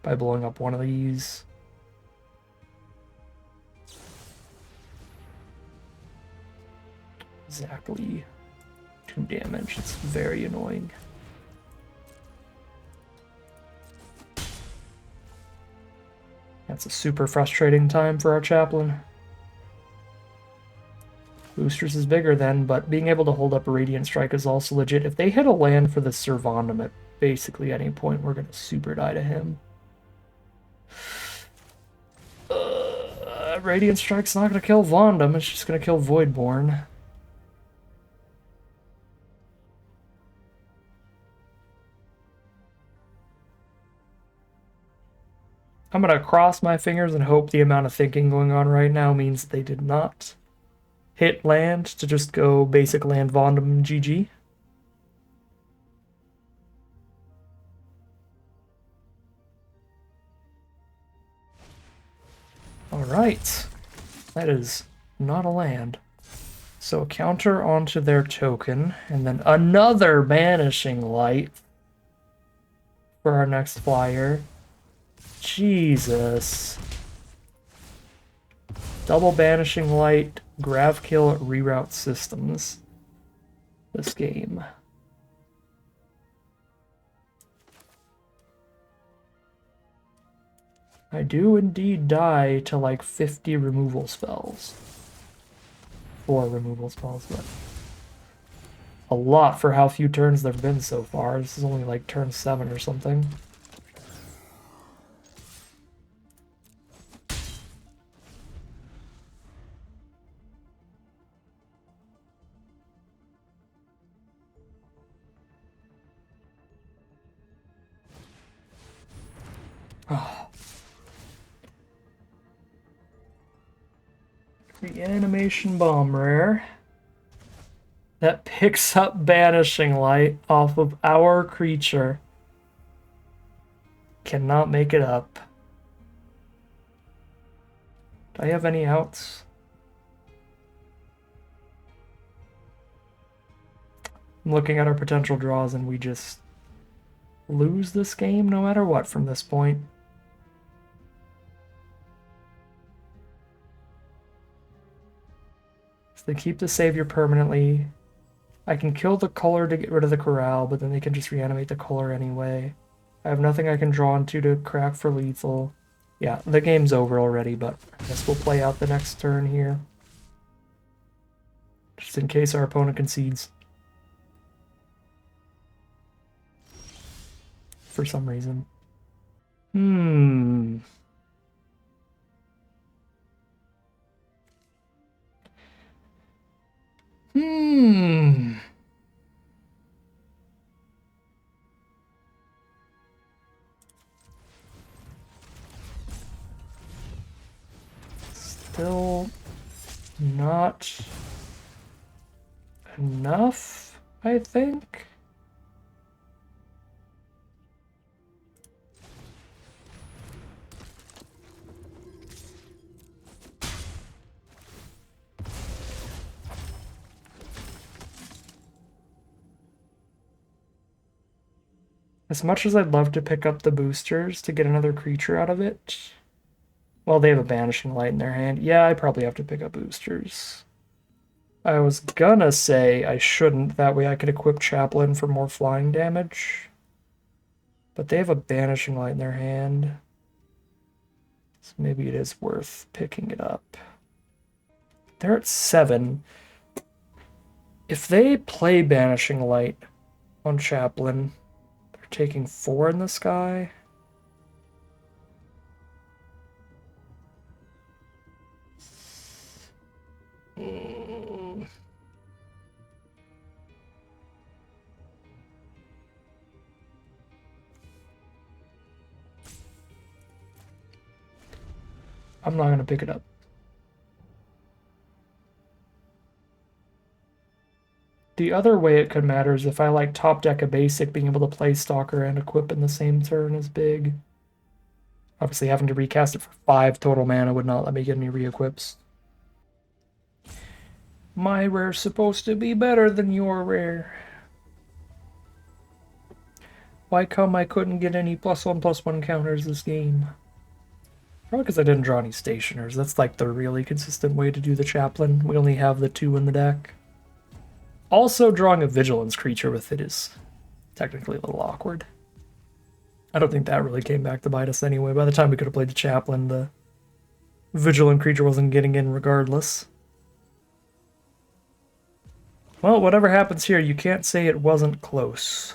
by blowing up one of these. Exactly 2 damage. It's very annoying. That's a super frustrating time for our Chaplain. Boosters is bigger then, but being able to hold up a Radiant Strike is also legit. If they hit a land for the Servandum at basically any point, we're going to super die to him. Radiant Strike's not going to kill Vondum, it's just going to kill Voidborn. I'm going to cross my fingers and hope the amount of thinking going on right now means they did not hit land to just go basic land Vondum GG. Alright. That is not a land. So counter onto their token, and then another Banishing Light for our next flyer. Jesus. Double Banishing Light, Gravkill, Reroute Systems. This game. I do indeed die to like 50 removal spells. 4 removal spells, but a lot for how few turns there have been so far. This is only like turn 7 or something. Oh. Reanimation Bomb rare. That picks up Banishing Light off of our creature. Cannot make it up. Do I have any outs? I'm looking at our potential draws and we just lose this game no matter what from this point. So they keep the Savior permanently. I can kill the color to get rid of the corral, but then they can just reanimate the color anyway. I have nothing I can draw into to crack for lethal. Yeah, the game's over already, but I guess we'll play out the next turn here. Just in case our opponent concedes. For some reason. Hmm. Still not enough, I think. As much as I'd love to pick up the boosters to get another creature out of it, Well, they have a Banishing Light in their hand. Yeah, I probably have to pick up boosters. I was gonna say I shouldn't, that way I could equip Chaplain for more flying damage. But they have a Banishing Light in their hand. So maybe it is worth picking it up. They're at 7. If they play Banishing Light on Chaplain, they're taking 4 in the sky. I'm not going to pick it up. The other way it could matter is if I like top deck a basic, being able to play Stalker and equip in the same turn is big. Obviously, having to recast it for 5 total mana would not let me get any re-equips. My rare's supposed to be better than your rare. Why come I couldn't get any +1/+1 counters this game? Probably because I didn't draw any stationers. That's like the really consistent way to do the Chaplain. We only have the 2 in the deck. Also, drawing a Vigilance creature with it is technically a little awkward. I don't think that really came back to bite us anyway. By the time we could have played the Chaplain, the Vigilant creature wasn't getting in regardless. Well, whatever happens here, you can't say it wasn't close.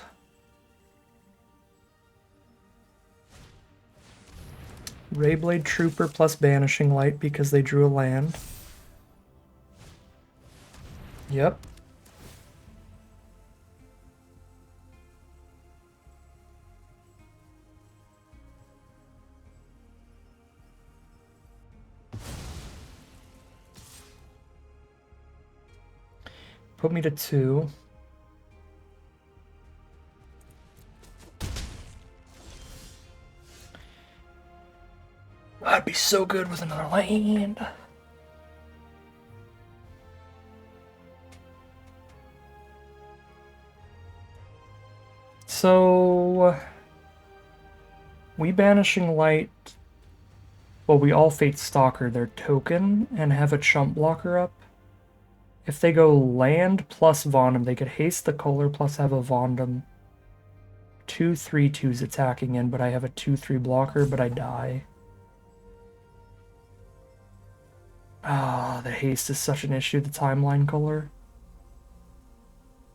Rayblade Trooper plus Banishing Light because they drew a land. Yep. Put me to 2. I'd be so good with another land. So we Banishing Light. Well, we all Fate Stalker their token and have a chump blocker up. If they go land plus Vondum, they could haste the color plus have a Vondum. 2/3/2's attacking in, but I have a 2/3 blocker, but I die. Ah, the haste is such an issue, the timeline color.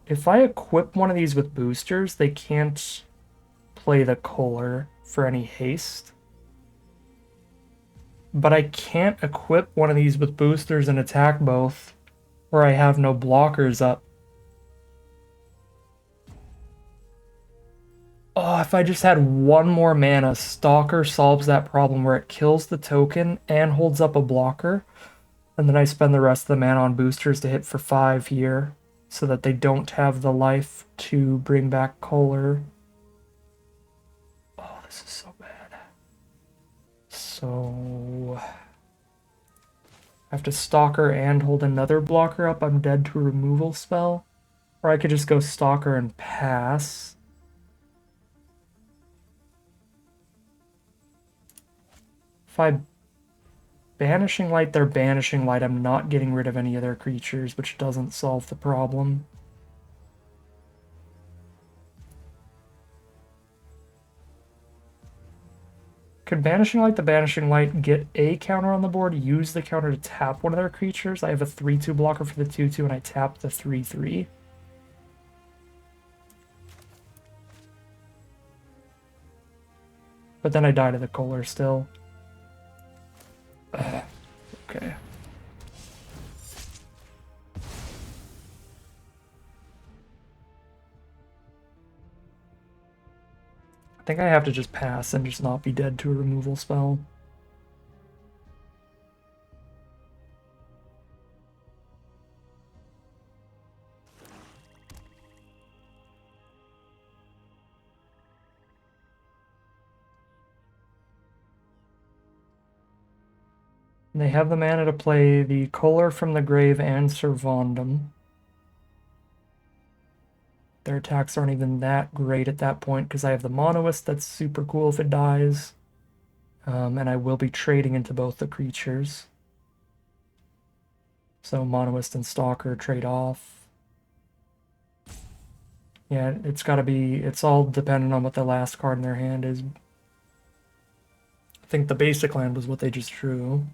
If I equip one of these with boosters, they can't play the color for any haste. But I can't equip one of these with boosters and attack both, or I have no blockers up. Oh, if I just had one more mana, Stalker solves that problem where it kills the token and holds up a blocker. And then I spend the rest of the mana on boosters to hit for 5 here, so that they don't have the life to bring back color. Oh, this is so bad. So I have to Stalker and hold another blocker up. I'm dead to a removal spell. Or I could just go Stalker and pass. If I Banishing Light their Banishing Light, I'm not getting rid of any of their creatures, which doesn't solve the problem. Could Banishing Light the Banishing Light get a counter on the board, use the counter to tap one of their creatures? I have a 3/2 blocker for the 2/2, and I tap the 3/3. But then I die to the Kohler still. Ugh. Okay. I think I have to just pass and just not be dead to a removal spell. And they have the mana to play the Kohler from the Grave and Servandum. Their attacks aren't even that great at that point because I have the Monoist that's super cool if it dies. And I will be trading into both the creatures. So Monoist and Stalker trade off. Yeah, it's gotta be, it's all dependent on what the last card in their hand is. I think the basic land was what they just drew.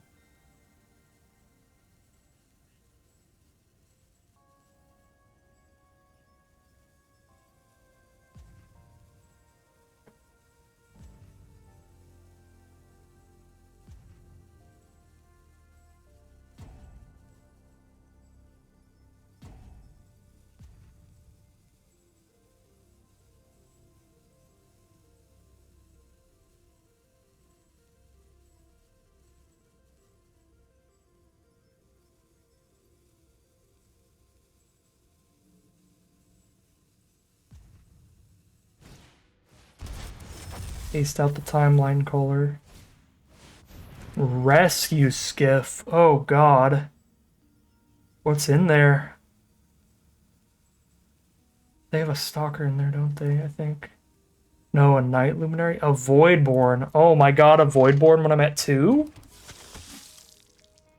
Aced out the timeline color. Rescue skiff. Oh god. What's in there? They have a stalker in there, don't they? I think. No, a night luminary? A voidborn. Oh my god, a voidborn when I'm at 2?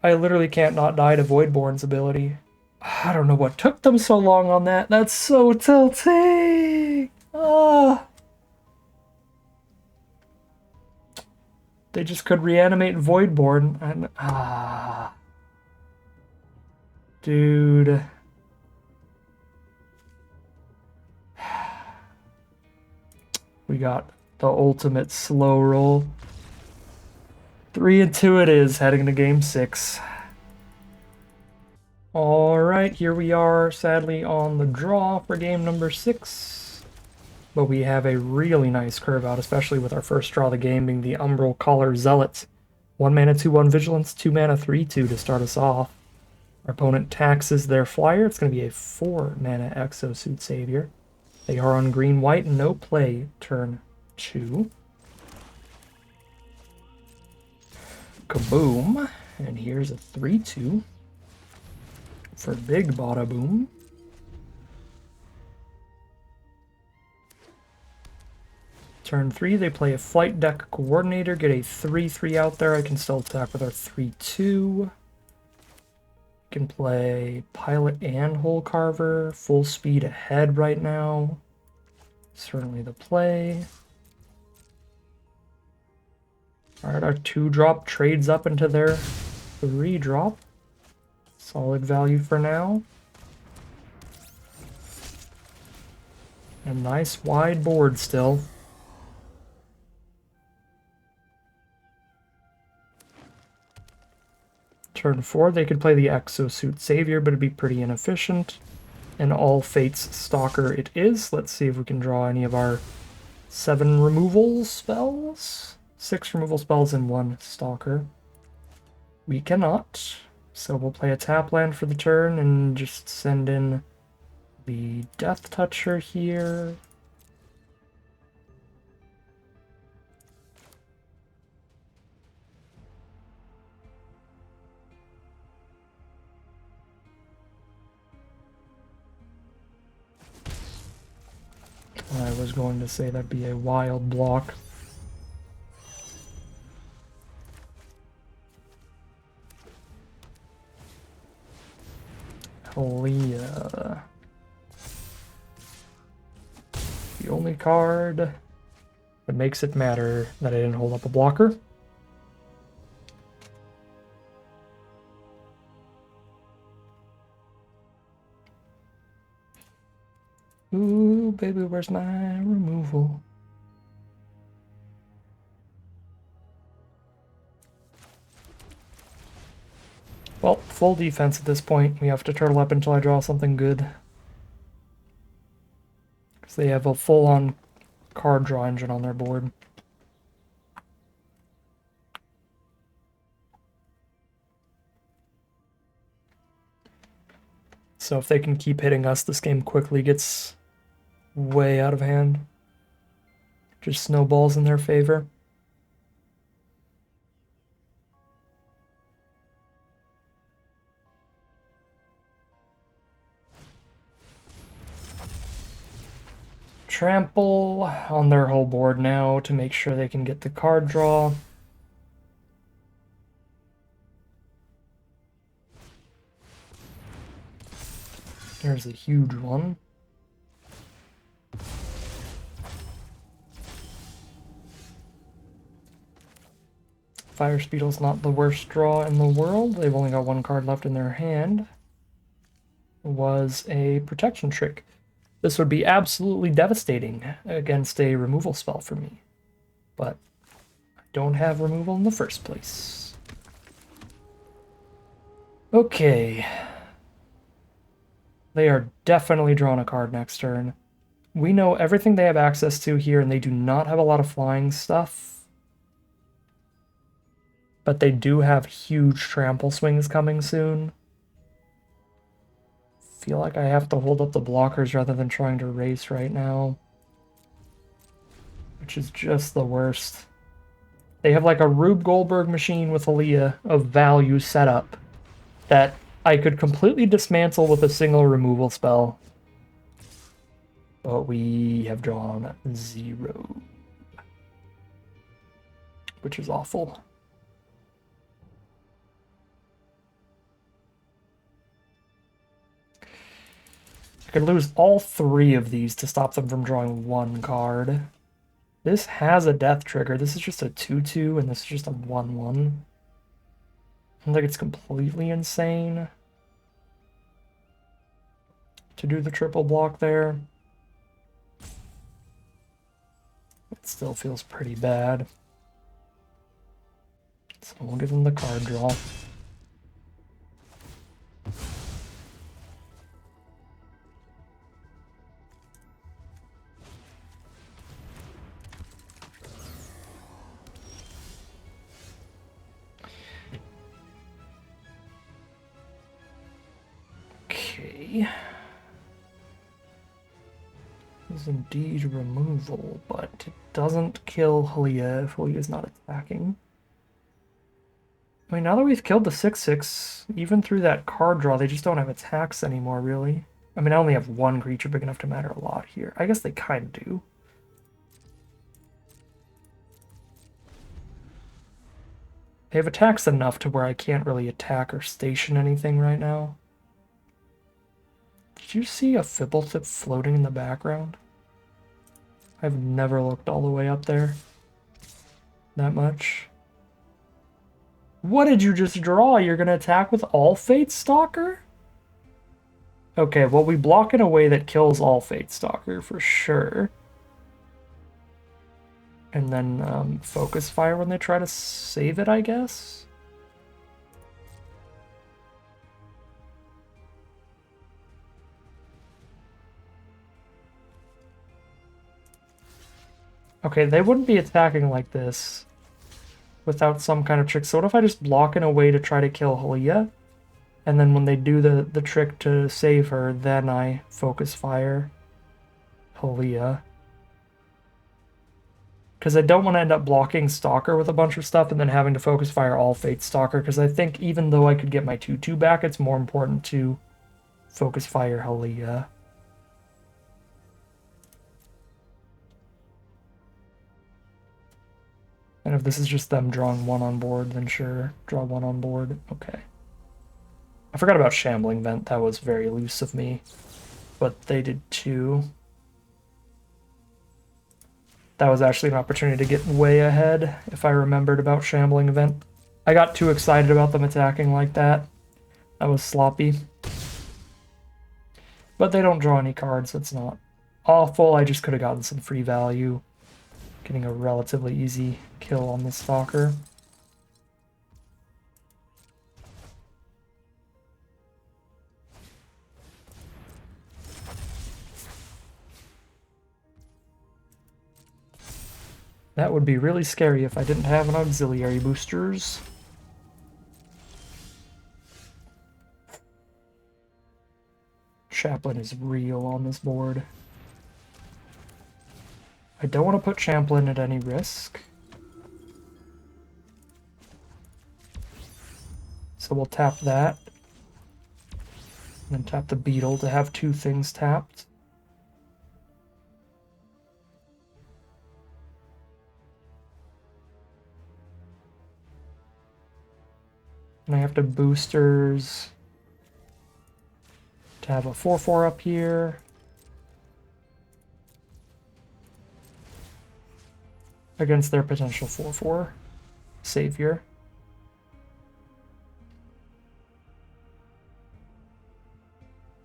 I literally can't not die to voidborn's ability. I don't know what took them so long on that. That's so tilting. Ah. They just could reanimate voidborn and dude. We got the ultimate slow roll. 3-2 it is, heading to game 6. Alright, here we are, sadly on the draw for game number 6. But we have a really nice curve out, especially with our first draw of the game being the Umbral Caller Zealot. 1 mana 2/1 Vigilance, 2 mana 3/2 to start us off. Our opponent taxes their flyer. It's going to be a 4 mana Exosuit Savior. They are on green-white, no play, turn 2. Kaboom. And here's a 3/2 for big bada boom. Turn 3, they play a Flight Deck Coordinator, get a 3/3 out there. I can still attack with our 3/2. Can play Pilot and Hole Carver, full speed ahead right now. Certainly the play. Alright, our 2-drop trades up into their 3-drop. Solid value for now. A nice wide board still. Turn 4, they could play the Exosuit Savior, but it'd be pretty inefficient. And All Fates Stalker it is. Let's see if we can draw any of our 7 removal spells. 6 removal spells and 1 Stalker. We cannot. So we'll play a tap land for the turn and just send in the Death Toucher here. I was going to say that'd be a wild block. Leah. The only card that makes it matter that I didn't hold up a blocker. Ooh, baby, where's my removal? Well, full defense at this point. We have to turtle up until I draw something good. Because they have a full-on card draw engine on their board. So if they can keep hitting us, this game quickly gets way out of hand. Just snowballs in their favor. Trample on their whole board now to make sure they can get the card draw. There's a huge one. Fire Speedle's not the worst draw in the world. They've only got one card left in their hand. Was a protection trick. This would be absolutely devastating against a removal spell for me. But I don't have removal in the first place. Okay. They are definitely drawing a card next turn. We know everything they have access to here, and they do not have a lot of flying stuff. But they do have huge trample swings coming soon. Feel like I have to hold up the blockers rather than trying to race right now. Which is just the worst. They have like a Rube Goldberg machine with Aaliyah of value set up that I could completely dismantle with a single removal spell. But we have drawn 0. Which is awful. I could lose all 3 of these to stop them from drawing 1 card. This has a death trigger. This is just a 2/2, and this is just a 1/1. I don't think it's completely insane to do the triple block there. It still feels pretty bad. So we'll give them the card draw. Okay. Is indeed removal, but it doesn't kill Halia if Halia's not attacking. I mean, now that we've killed the 6/6, even through that card draw, they just don't have attacks anymore, really. I mean, I only have 1 creature big enough to matter a lot here. I guess they kind of do. They have attacks enough to where I can't really attack or station anything right now. Did you see a Fibble-Tip floating in the background? I've never looked all the way up there that much. What did you just draw? You're going to attack with All Fate Stalker? Okay, well, we block in a way that kills All Fate Stalker for sure. And then Focus Fire when they try to save it, I guess? Okay, they wouldn't be attacking like this without some kind of trick. So what if I just block in a way to try to kill Halia? And then when they do the trick to save her, then I Focus Fire Halia. Because I don't want to end up blocking Stalker with a bunch of stuff and then having to Focus Fire All Fate Stalker, because I think even though I could get my 2/2 back, it's more important to Focus Fire Halia. And if this is just them drawing 1 on board, then sure, draw 1 on board. Okay. I forgot about Shambling Vent. That was very loose of me. But they did too. That was actually an opportunity to get way ahead if I remembered about Shambling Event. I got too excited about them attacking like that. That was sloppy. But they don't draw any cards, so it's not awful. I just could have gotten some free value, getting a relatively easy kill on the Stalker. That would be really scary if I didn't have an auxiliary boosters. Chaplain is real on this board. I don't want to put Champlain at any risk. So we'll tap that. And then tap the Beetle to have 2 things tapped. And I have to boosters to have a 4/4 up here. Against their potential 4/4 savior.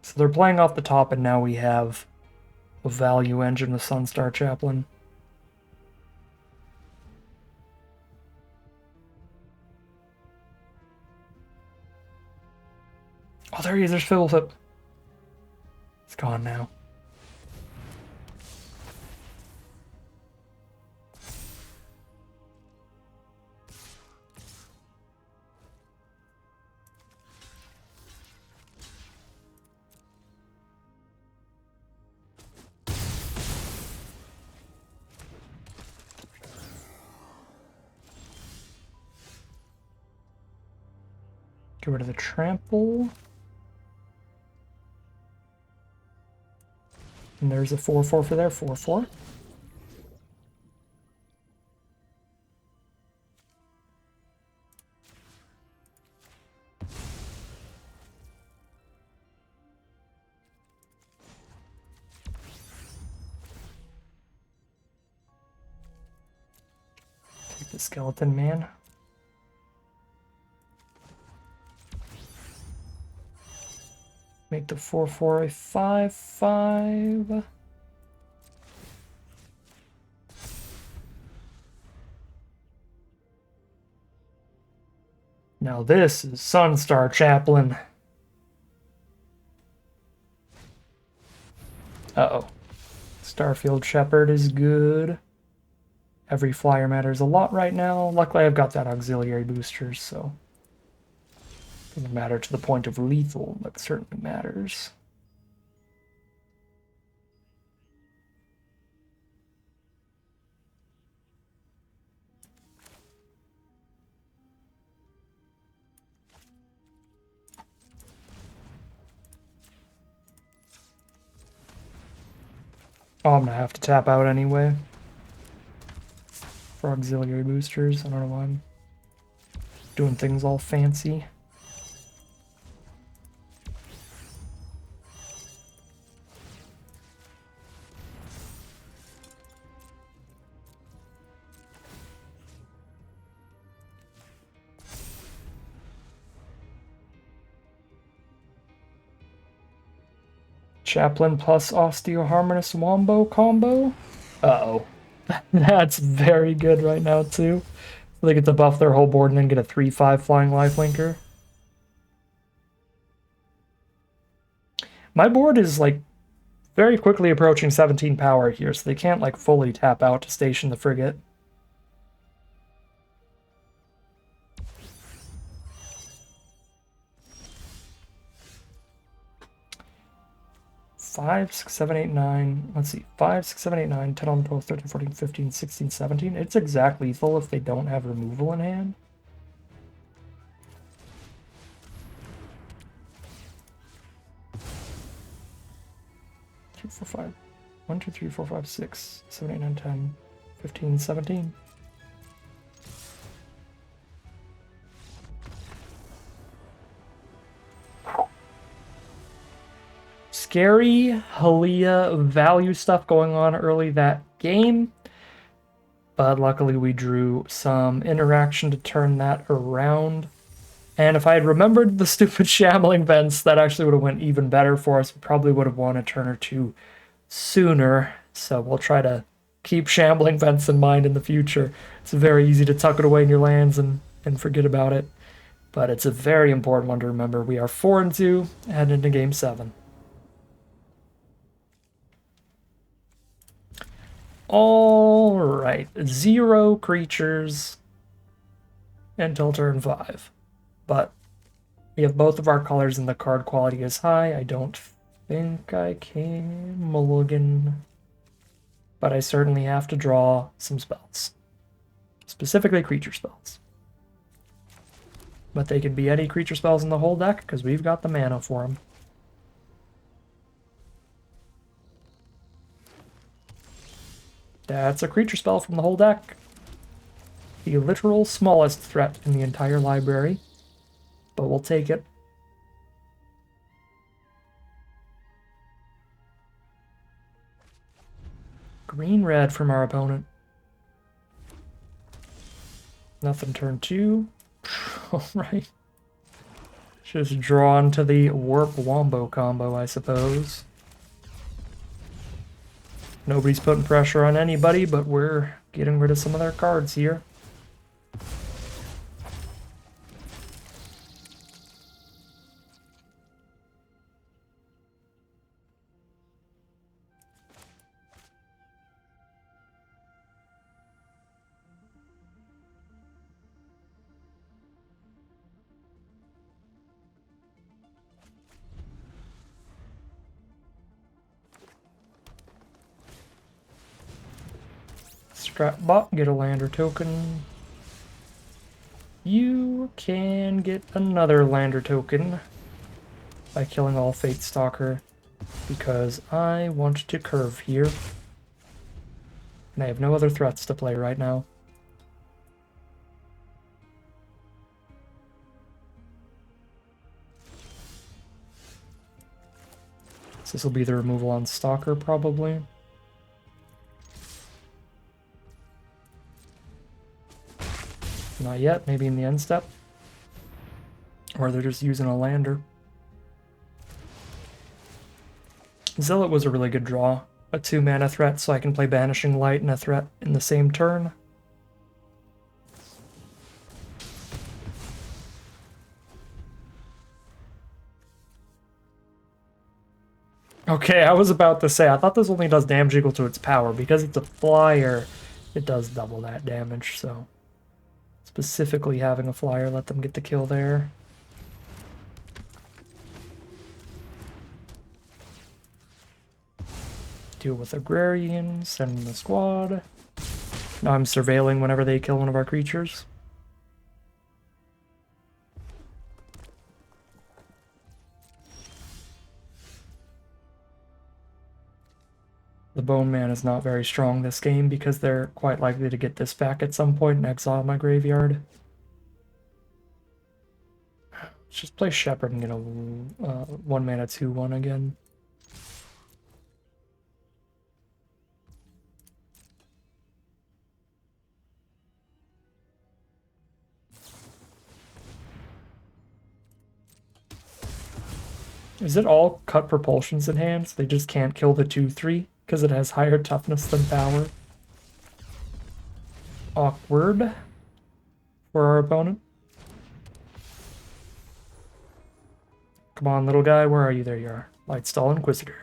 So they're playing off the top, and now we have a value engine with Sunstar Chaplain. Oh, there he is. There's Fiddleflip. It's gone now. Get rid of the trample. And there's a 4/4 for their 4/4. Take the skeleton man. Make the 4/4 a 5/5. Now this is Sunstar Chaplain. Uh-oh. Starfield Shepherd is good. Every flyer matters a lot right now. Luckily I've got that auxiliary boosters, so doesn't matter to the point of lethal, but certainly matters. Oh, I'm gonna have to tap out anyway for auxiliary boosters. I don't know why I'm doing things all fancy. Chaplain plus Osteoharmonous Wombo combo? Uh-oh. That's very good right now, too. They get to buff their whole board and then get a 3/5 Flying Lifelinker. My board is, like, very quickly approaching 17 power here, so they can't, like, fully tap out to station the frigate. Five, 6, 7, 8, 9. Let's see. 5, 6, 7, 8, 9, 10, 11, 12, 13, 14, 15, 16, 17. It's exact lethal if they don't have removal in hand. Three, 4, 5. 1, 2, 3, 4, 5, 6, 7, 8, 9, 10, 15, 17. Scary Halia value stuff going on early that game, but luckily we drew some interaction to turn that around. And if I had remembered the stupid shambling vents, that actually would have went even better for us. We probably would have won a turn or two sooner, so we'll try to keep shambling vents in mind in the future. It's very easy to tuck it away in your lands and forget about it, but it's a very important one to remember. We are 4-2, heading into Game 7. All right, 0 creatures until turn 5. But we have both of our colors and the card quality is high. I don't think I can mulligan, but I certainly have to draw some spells. Specifically creature spells. But they can be any creature spells in the whole deck because we've got the mana for them. That's a creature spell from the whole deck. The literal smallest threat in the entire library, but we'll take it. green-red from our opponent. Nothing turn 2. Alright. Just drawn to the Warp Wombo combo, I suppose. Nobody's putting pressure on anybody, but we're getting rid of some of their cards here. Scrapbot, get a lander token. You can get another lander token by killing all Fate Stalker, because I want to curve here. And I have no other threats to play right now. So this will be the removal on Stalker, probably. Not yet, maybe in the end step. Or they're just using a lander. Zealot was a really good draw. A 2-mana threat, so I can play Banishing Light and a threat in the same turn. Okay, I was about to say, I thought this only does damage equal to its power. Because it's a flyer, it does double that damage, so... Specifically having a flyer, let them get the kill there. Deal with Agrarian, send in the squad. Now I'm surveilling whenever they kill one of our creatures. The Bone Man is not very strong this game because they're quite likely to get this back at some point and exile my graveyard. Let's just play Shepherd and get a 1-mana 2/1 again. Is it all cut propulsions in hand, so they just can't kill the 2/3 because it has higher toughness than power? Awkward for our opponent. Come on, little guy, where are you? There you are. Lightstall Inquisitor.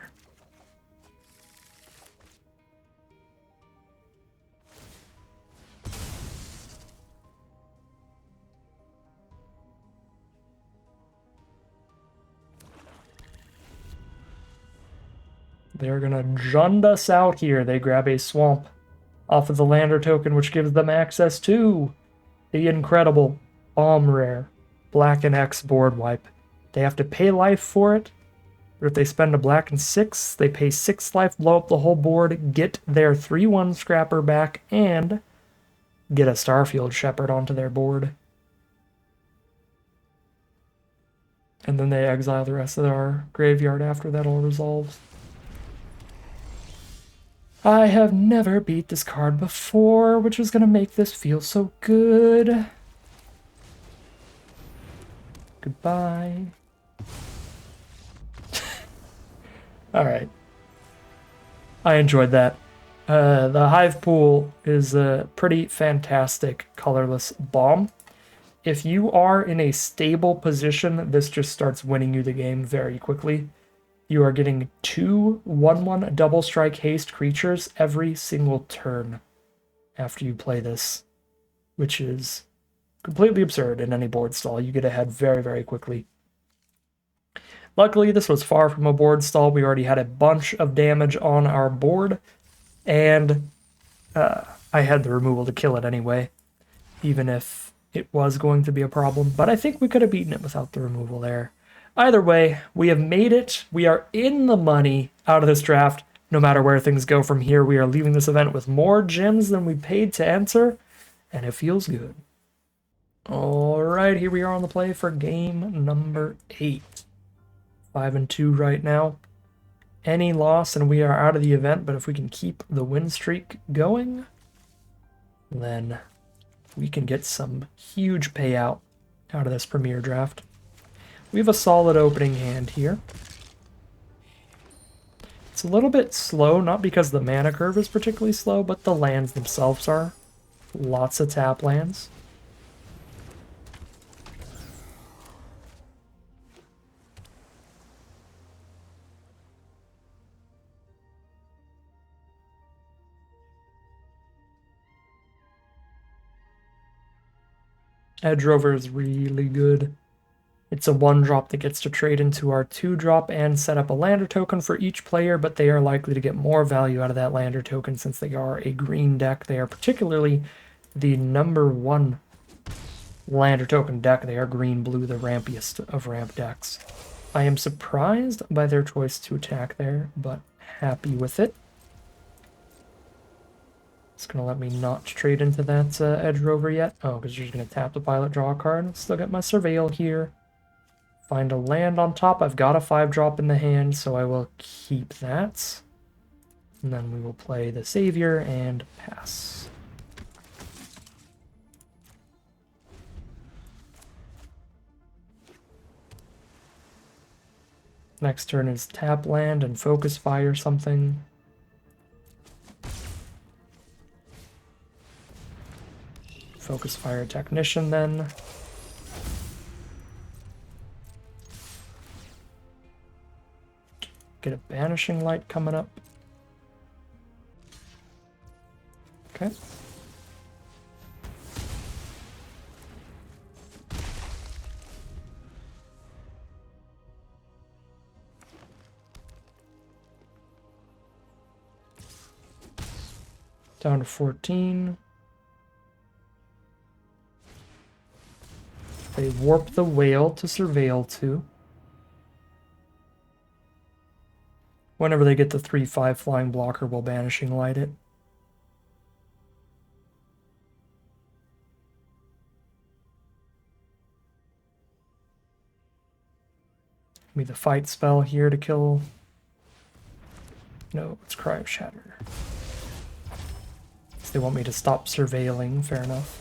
They're gonna jund us out here. They grab a swamp off of the lander token, which gives them access to the incredible Bomb Rare Black and X board wipe. They have to pay life for it, but if they spend a black and 6, they pay 6 life, blow up the whole board, get their 3/1 scrapper back, and get a Starfield Shepherd onto their board. And then they exile the rest of our graveyard after that all resolves. I have never beat this card before, which is going to make this feel so good. Goodbye. Alright. I enjoyed that. The Hive Pool is a pretty fantastic colorless bomb. If you are in a stable position, this just starts winning you the game very quickly. You are getting 2 1/1 double strike haste creatures every single turn after you play this, which is completely absurd in any board stall. You get ahead very, very quickly. Luckily, this was far from a board stall. We already had a bunch of damage on our board, and I had the removal to kill it anyway, even if it was going to be a problem. But I think we could have beaten it without the removal there. Either way, we have made it. We are in the money out of this draft. No matter where things go from here, we are leaving this event with more gems than we paid to enter, and it feels good. Alright, here we are on the play for game number 8. 5-2 right now. any loss and we are out of the event, but if we can keep the win streak going, then we can get some huge payout out of this Premier draft. We have a solid opening hand here. It's a little bit slow, not because the mana curve is particularly slow, but the lands themselves are. Lots of tap lands. Edge Rover is really good. It's a 1-drop that gets to trade into our 2-drop and set up a lander token for each player, but they are likely to get more value out of that lander token since they are a green deck. They are particularly the #1 lander token deck. They are green-blue, the rampiest of ramp decks. I am surprised by their choice to attack there, but happy with it. It's going to let me not trade into that Edge Rover yet. Oh, because you're just going to tap the pilot, draw a card. Still get my Surveil here. Find a land on top. I've got a 5-drop in the hand, so I will keep that. And then we will play the Savior and pass. Next turn is tap land and focus fire something. Focus fire Technician then. Get a Banishing Light coming up. Okay. Down to 14. They warp the whale to Surveil 2. Whenever they get the 3/5 flying blocker, we'll Banishing Light it. Give me the fight spell here to kill. No, it's Cryo Shatter. They want me to stop surveilling, fair enough.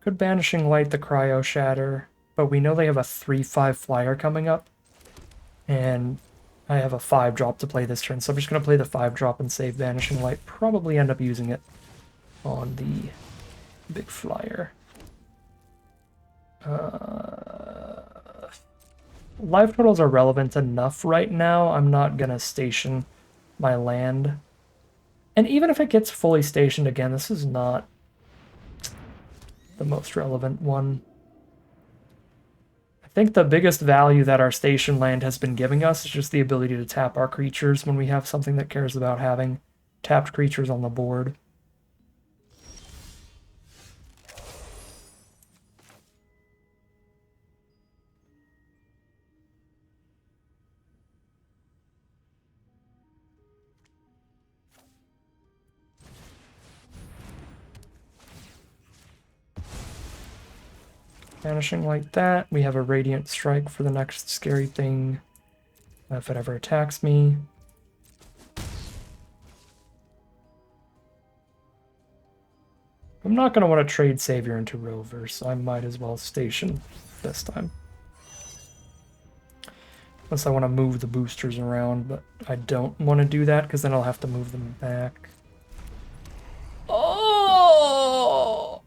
Could Banishing Light the Cryo Shatter, but we know they have a 3/5 flyer coming up. And I have a 5-drop to play this turn, so I'm just going to play the 5-drop and save Banishing Light. Probably end up using it on the big flyer. Life totals are relevant enough right now. I'm not going to station my land. And even if it gets fully stationed again, this is not the most relevant one. I think the biggest value that our station land has been giving us is just the ability to tap our creatures when we have something that cares about having tapped creatures on the board. Vanishing like that. We have a Radiant Strike for the next scary thing, if it ever attacks me. I'm not going to want to trade Savior into Rover, so I might as well station this time. Unless I want to move the boosters around, but I don't want to do that because then I'll have to move them back. Oh!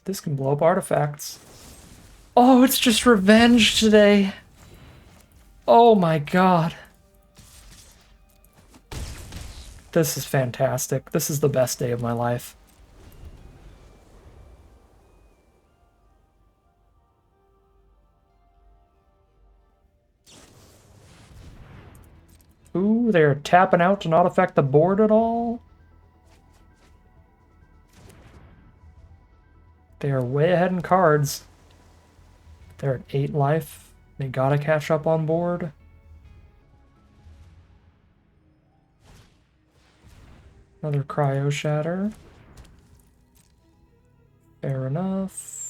This can blow up artifacts. Oh, it's just revenge today. Oh my god. This is fantastic. This is the best day of my life. Ooh, they're tapping out to not affect the board at all. They are way ahead in cards. They're at 8 life. They gotta catch up on board. Another cryo shatter. Fair enough.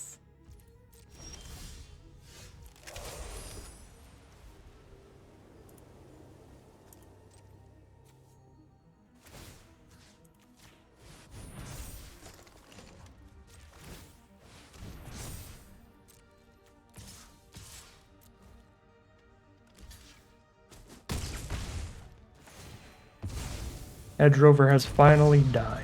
Edge Rover has finally died.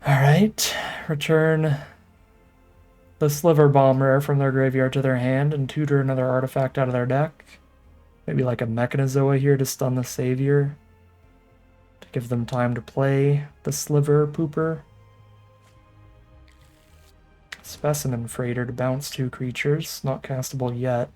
Alright, return the Sliver Bomb rare from their graveyard to their hand and tutor another artifact out of their deck. Maybe like a Mechanizoa here to stun the Savior. To give them time to play the Sliver Pooper. Specimen Freighter to bounce 2 creatures, not castable yet.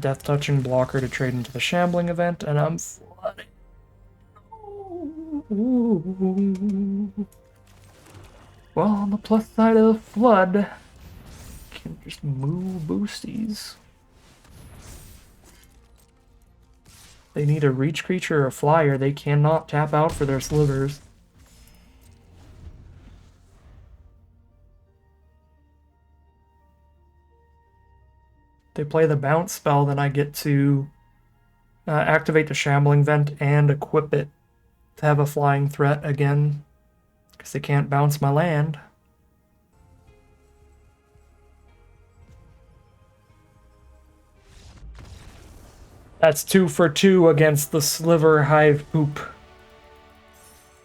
Death Touching Blocker to trade into the Shambling event, and I'm flooding. Well, on the plus side of the flood, I can just move boosties. They need a reach creature or a flyer. They cannot tap out for their slivers. They play the bounce spell, then I get to activate the Shambling Vent and equip it to have a flying threat again, because they can't bounce my land. That's 2 for 2 against the Sliver Hive Poop.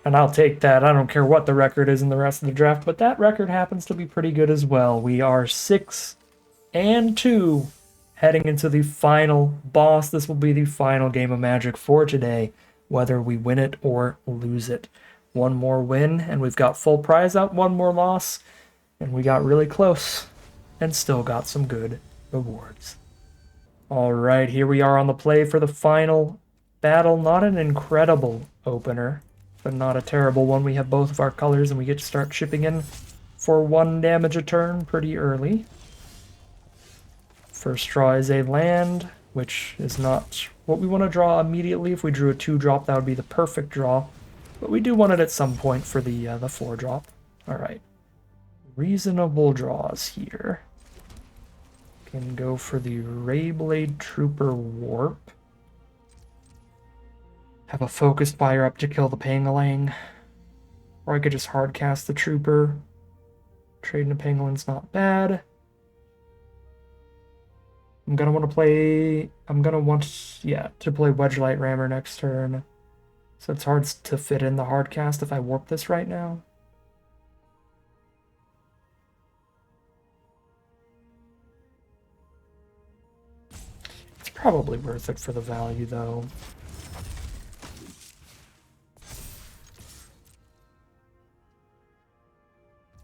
And I'll take that. I don't care what the record is in the rest of the draft, but that record happens to be pretty good as well. We are 6-2 heading into the final boss. This will be the final game of Magic for today, whether we win it or lose it. One more win, and we've got full prize out. One more loss, and we got really close and still got some good rewards. All right, here we are on the play for the final battle. Not an incredible opener, but not a terrible one. We have both of our colors, and we get to start chipping in for 1 damage a turn pretty early. First draw is a land, which is not what we want to draw immediately. If we drew a 2-drop, that would be the perfect draw. But we do want it at some point for the 4-drop. All right. Reasonable draws here. Can go for the Rayblade Trooper Warp. Have a Focused Fire up to kill the Pangolin. Or I could just hardcast the Trooper. Trading a Pangolin's not bad. I'm gonna want to play Wedgelight Rammer next turn. So it's hard to fit in the hardcast if I warp this right now. It's probably worth it for the value, though.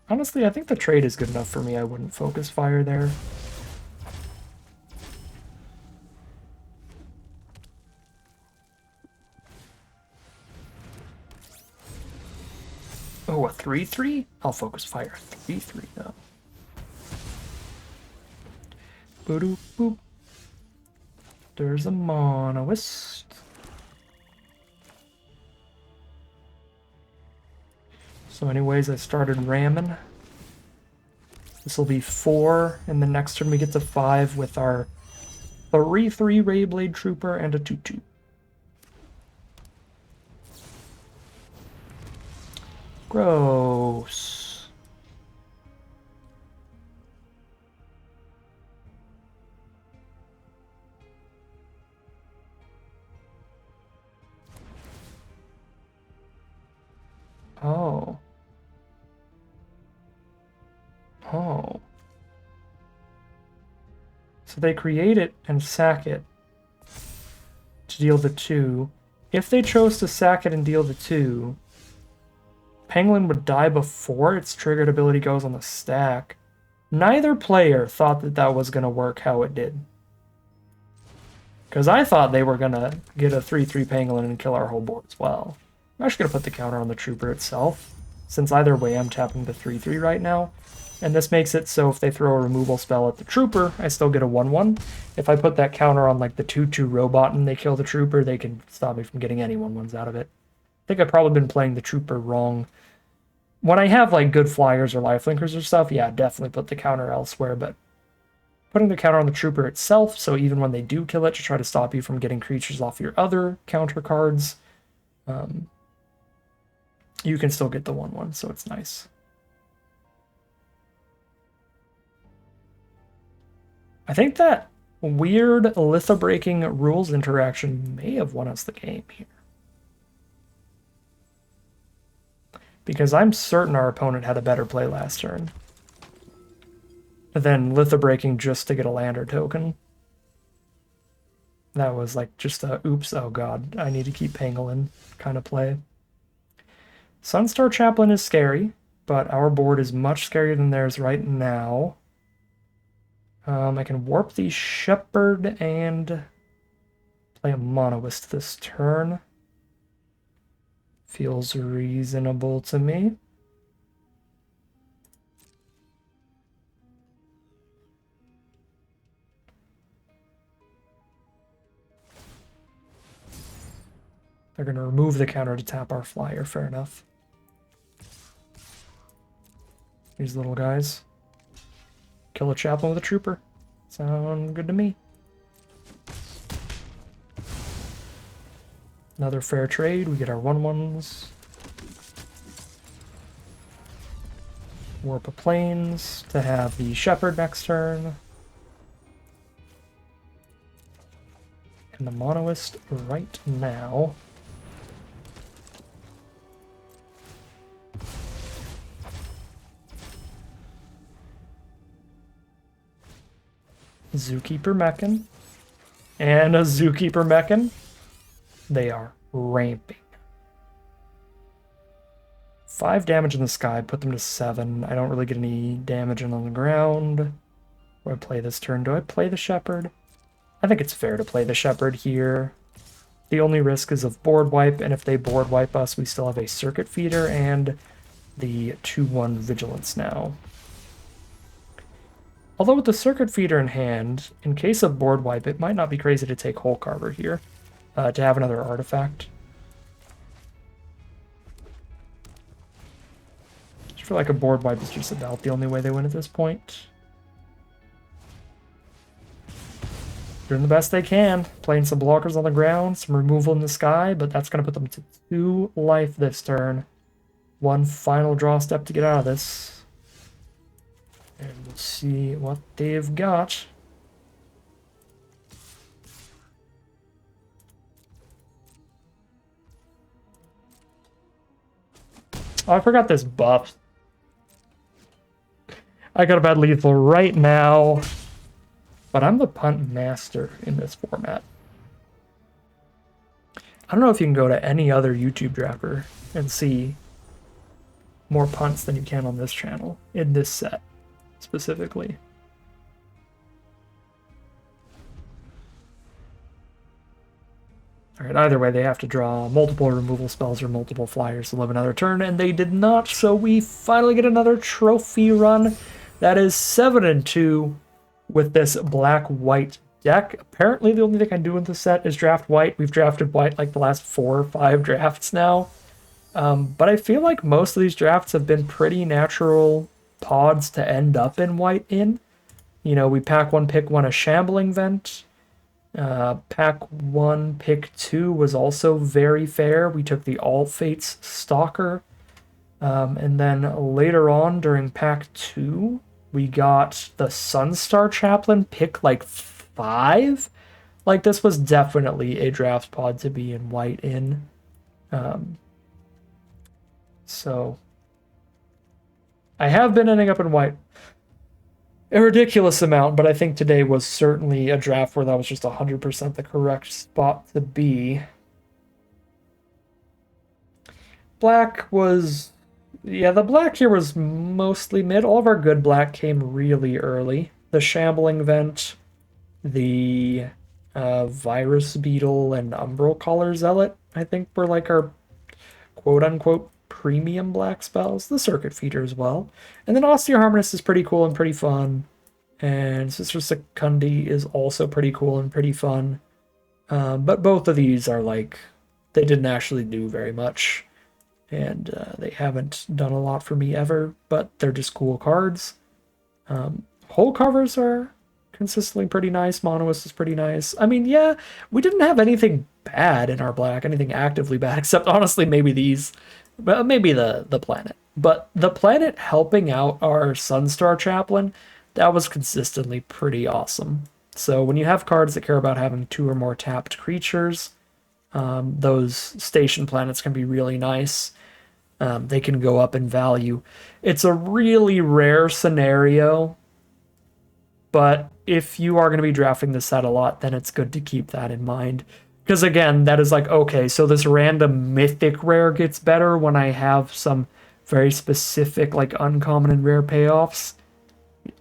Honestly, I think the trade is good enough for me. I wouldn't focus fire there. Oh, a 3/3? I'll focus fire 3/3 though. Boop boop. There's a Monoist. So anyways, I started ramming. This will be 4, and the next turn we get to 5 with our 3/3 Rayblade Trooper and a 2/2. Gross. Oh. Oh. So they create it and sack it to deal the 2. If they chose to sack it and deal the 2, Pangolin would die before its triggered ability goes on the stack. Neither player thought that that was going to work how it did. Because I thought they were going to get a 3-3 Pangolin and kill our whole board as well. I'm actually going to put the counter on the Trooper itself, since either way I'm tapping the 3-3 right now. And this makes it so if they throw a removal spell at the Trooper, I still get a 1-1. If I put that counter on like the 2-2 Robot and they kill the Trooper, they can stop me from getting any 1-1s out of it. I think I've probably been playing the Trooper wrong. When I have like good flyers or lifelinkers or stuff, yeah, definitely put the counter elsewhere, but putting the counter on the Trooper itself, so even when they do kill it to try to stop you from getting creatures off your other counter cards, you can still get the 1-1, so it's nice. I think that weird litho-breaking rules interaction may have won us the game here. Because I'm certain our opponent had a better play last turn than litho-breaking just to get a lander token. That was like just a, oops, oh god, I need to keep Pangolin kind of play. Sunstar Chaplain is scary, but our board is much scarier than theirs right now. I can warp the Shepherd and play a Monoist this turn. Feels reasonable to me. They're going to remove the counter to tap our flyer, fair enough. These little guys. Kill a chaplain with a trooper. Sound good to me. Another fair trade. We get our 1-1s. Warp of Plains to have the Shepherd next turn. And the Monoist right now. Zookeeper Mechan. And a Zookeeper Mechan. They are ramping. 5 damage in the sky, put them to 7. I don't really get any damage on the ground. Do I play this turn? Do I play the Shepherd? I think it's fair to play the Shepherd here. The only risk is of board wipe, and if they board wipe us, we still have a Circuit Feeder and the 2-1 Vigilance now. Although with the Circuit Feeder in hand, in case of board wipe, it might not be crazy to take Hole Carver here, to have another artifact. I feel like a board wipe is just about the only way they win at this point. Doing the best they can, playing some blockers on the ground, some removal in the sky, but that's going to put them to 2 life this turn. 1 final draw step to get out of this. And we'll see what they've got. Oh, I forgot this buff. I got a bad lethal right now. But I'm the punt master in this format. I don't know if you can go to any other YouTube drafter and see more punts than you can on this channel, in this set, specifically. Alright, either way, they have to draw multiple removal spells or multiple flyers to live another turn, and they did not, so we finally get another trophy run. That is 7-2 with this black-white deck. Apparently, the only thing I do in this set is draft white. We've drafted white like the last 4 or 5 drafts now. But I feel like most of these drafts have been pretty natural pods to end up in white in. You know, we pack 1, pick 1 a Shambling Vent. Pack 1, pick 2 was also very fair. We took the All Fates Stalker. And then later on during pack 2, we got the Sunstar Chaplain, pick like 5. Like, this was definitely a draft pod to be in white in. So I have been ending up in white a ridiculous amount, but I think today was certainly a draft where that was just 100% the correct spot to be. Black was Yeah, the black here was mostly mid. All of our good black came really early. The Shambling Vent, the Virus Beetle, and Umbral Collar Zealot, I think were like our quote-unquote premium black spells. The Circuit Feeder as well. And then Austere Harmonist is pretty cool and pretty fun. And Sister Secundi is also pretty cool and pretty fun. But both of these are like, they didn't actually do very much. And they haven't done a lot for me ever, but they're just cool cards. Whole covers are consistently pretty nice. Monoist is pretty nice. I mean, yeah, we didn't have anything bad in our black, anything actively bad, except honestly maybe these, but maybe the planet. But the planet helping out our Sunstar Chaplain, that was consistently pretty awesome. So when you have cards that care about having 2 or more tapped creatures, those station planets can be really nice. They can go up in value. It's a really rare scenario, but if you are going to be drafting this set a lot, then it's good to keep that in mind. Because again, that is like, okay, so this random mythic rare gets better when I have some very specific, like uncommon and rare payoffs.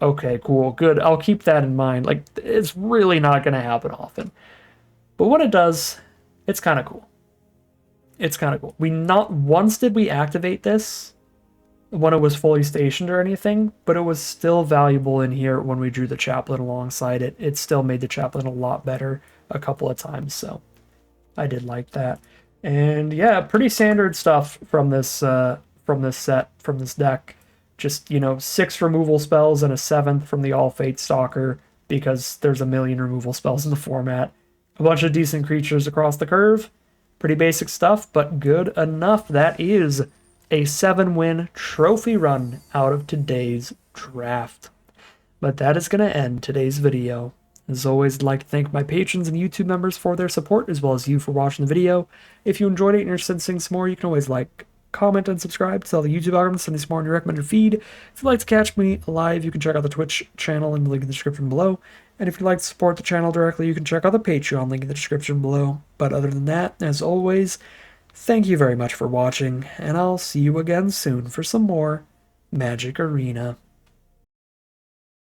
Okay, cool, good. I'll keep that in mind. Like, it's really not going to happen often. But when it does, it's kind of cool. It's kind of cool. We not once did we activate this when it was fully stationed or anything, but it was still valuable in here when we drew the chaplain alongside it. It still made the chaplain a lot better a couple of times, so I did like that. And yeah, pretty standard stuff from this set, from this deck. Just, 6 removal spells and a 7th from the All Fate Stalker, because there's a million removal spells in the format. A bunch of decent creatures across the curve. Pretty basic stuff, but good enough. That is a 7-win trophy run out of today's draft. But that is going to end today's video. As always, I'd like to thank my patrons and YouTube members for their support, as well as you for watching the video. If you enjoyed it and you're interested in seeing some more, you can always like, comment, and subscribe to tell the YouTube algorithm to send you some more on your recommended feed. If you'd like to catch me live, you can check out the Twitch channel in the link in the description below. And if you'd like to support the channel directly, you can check out the Patreon link in the description below. But other than that, as always, thank you very much for watching, and I'll see you again soon for some more Magic Arena.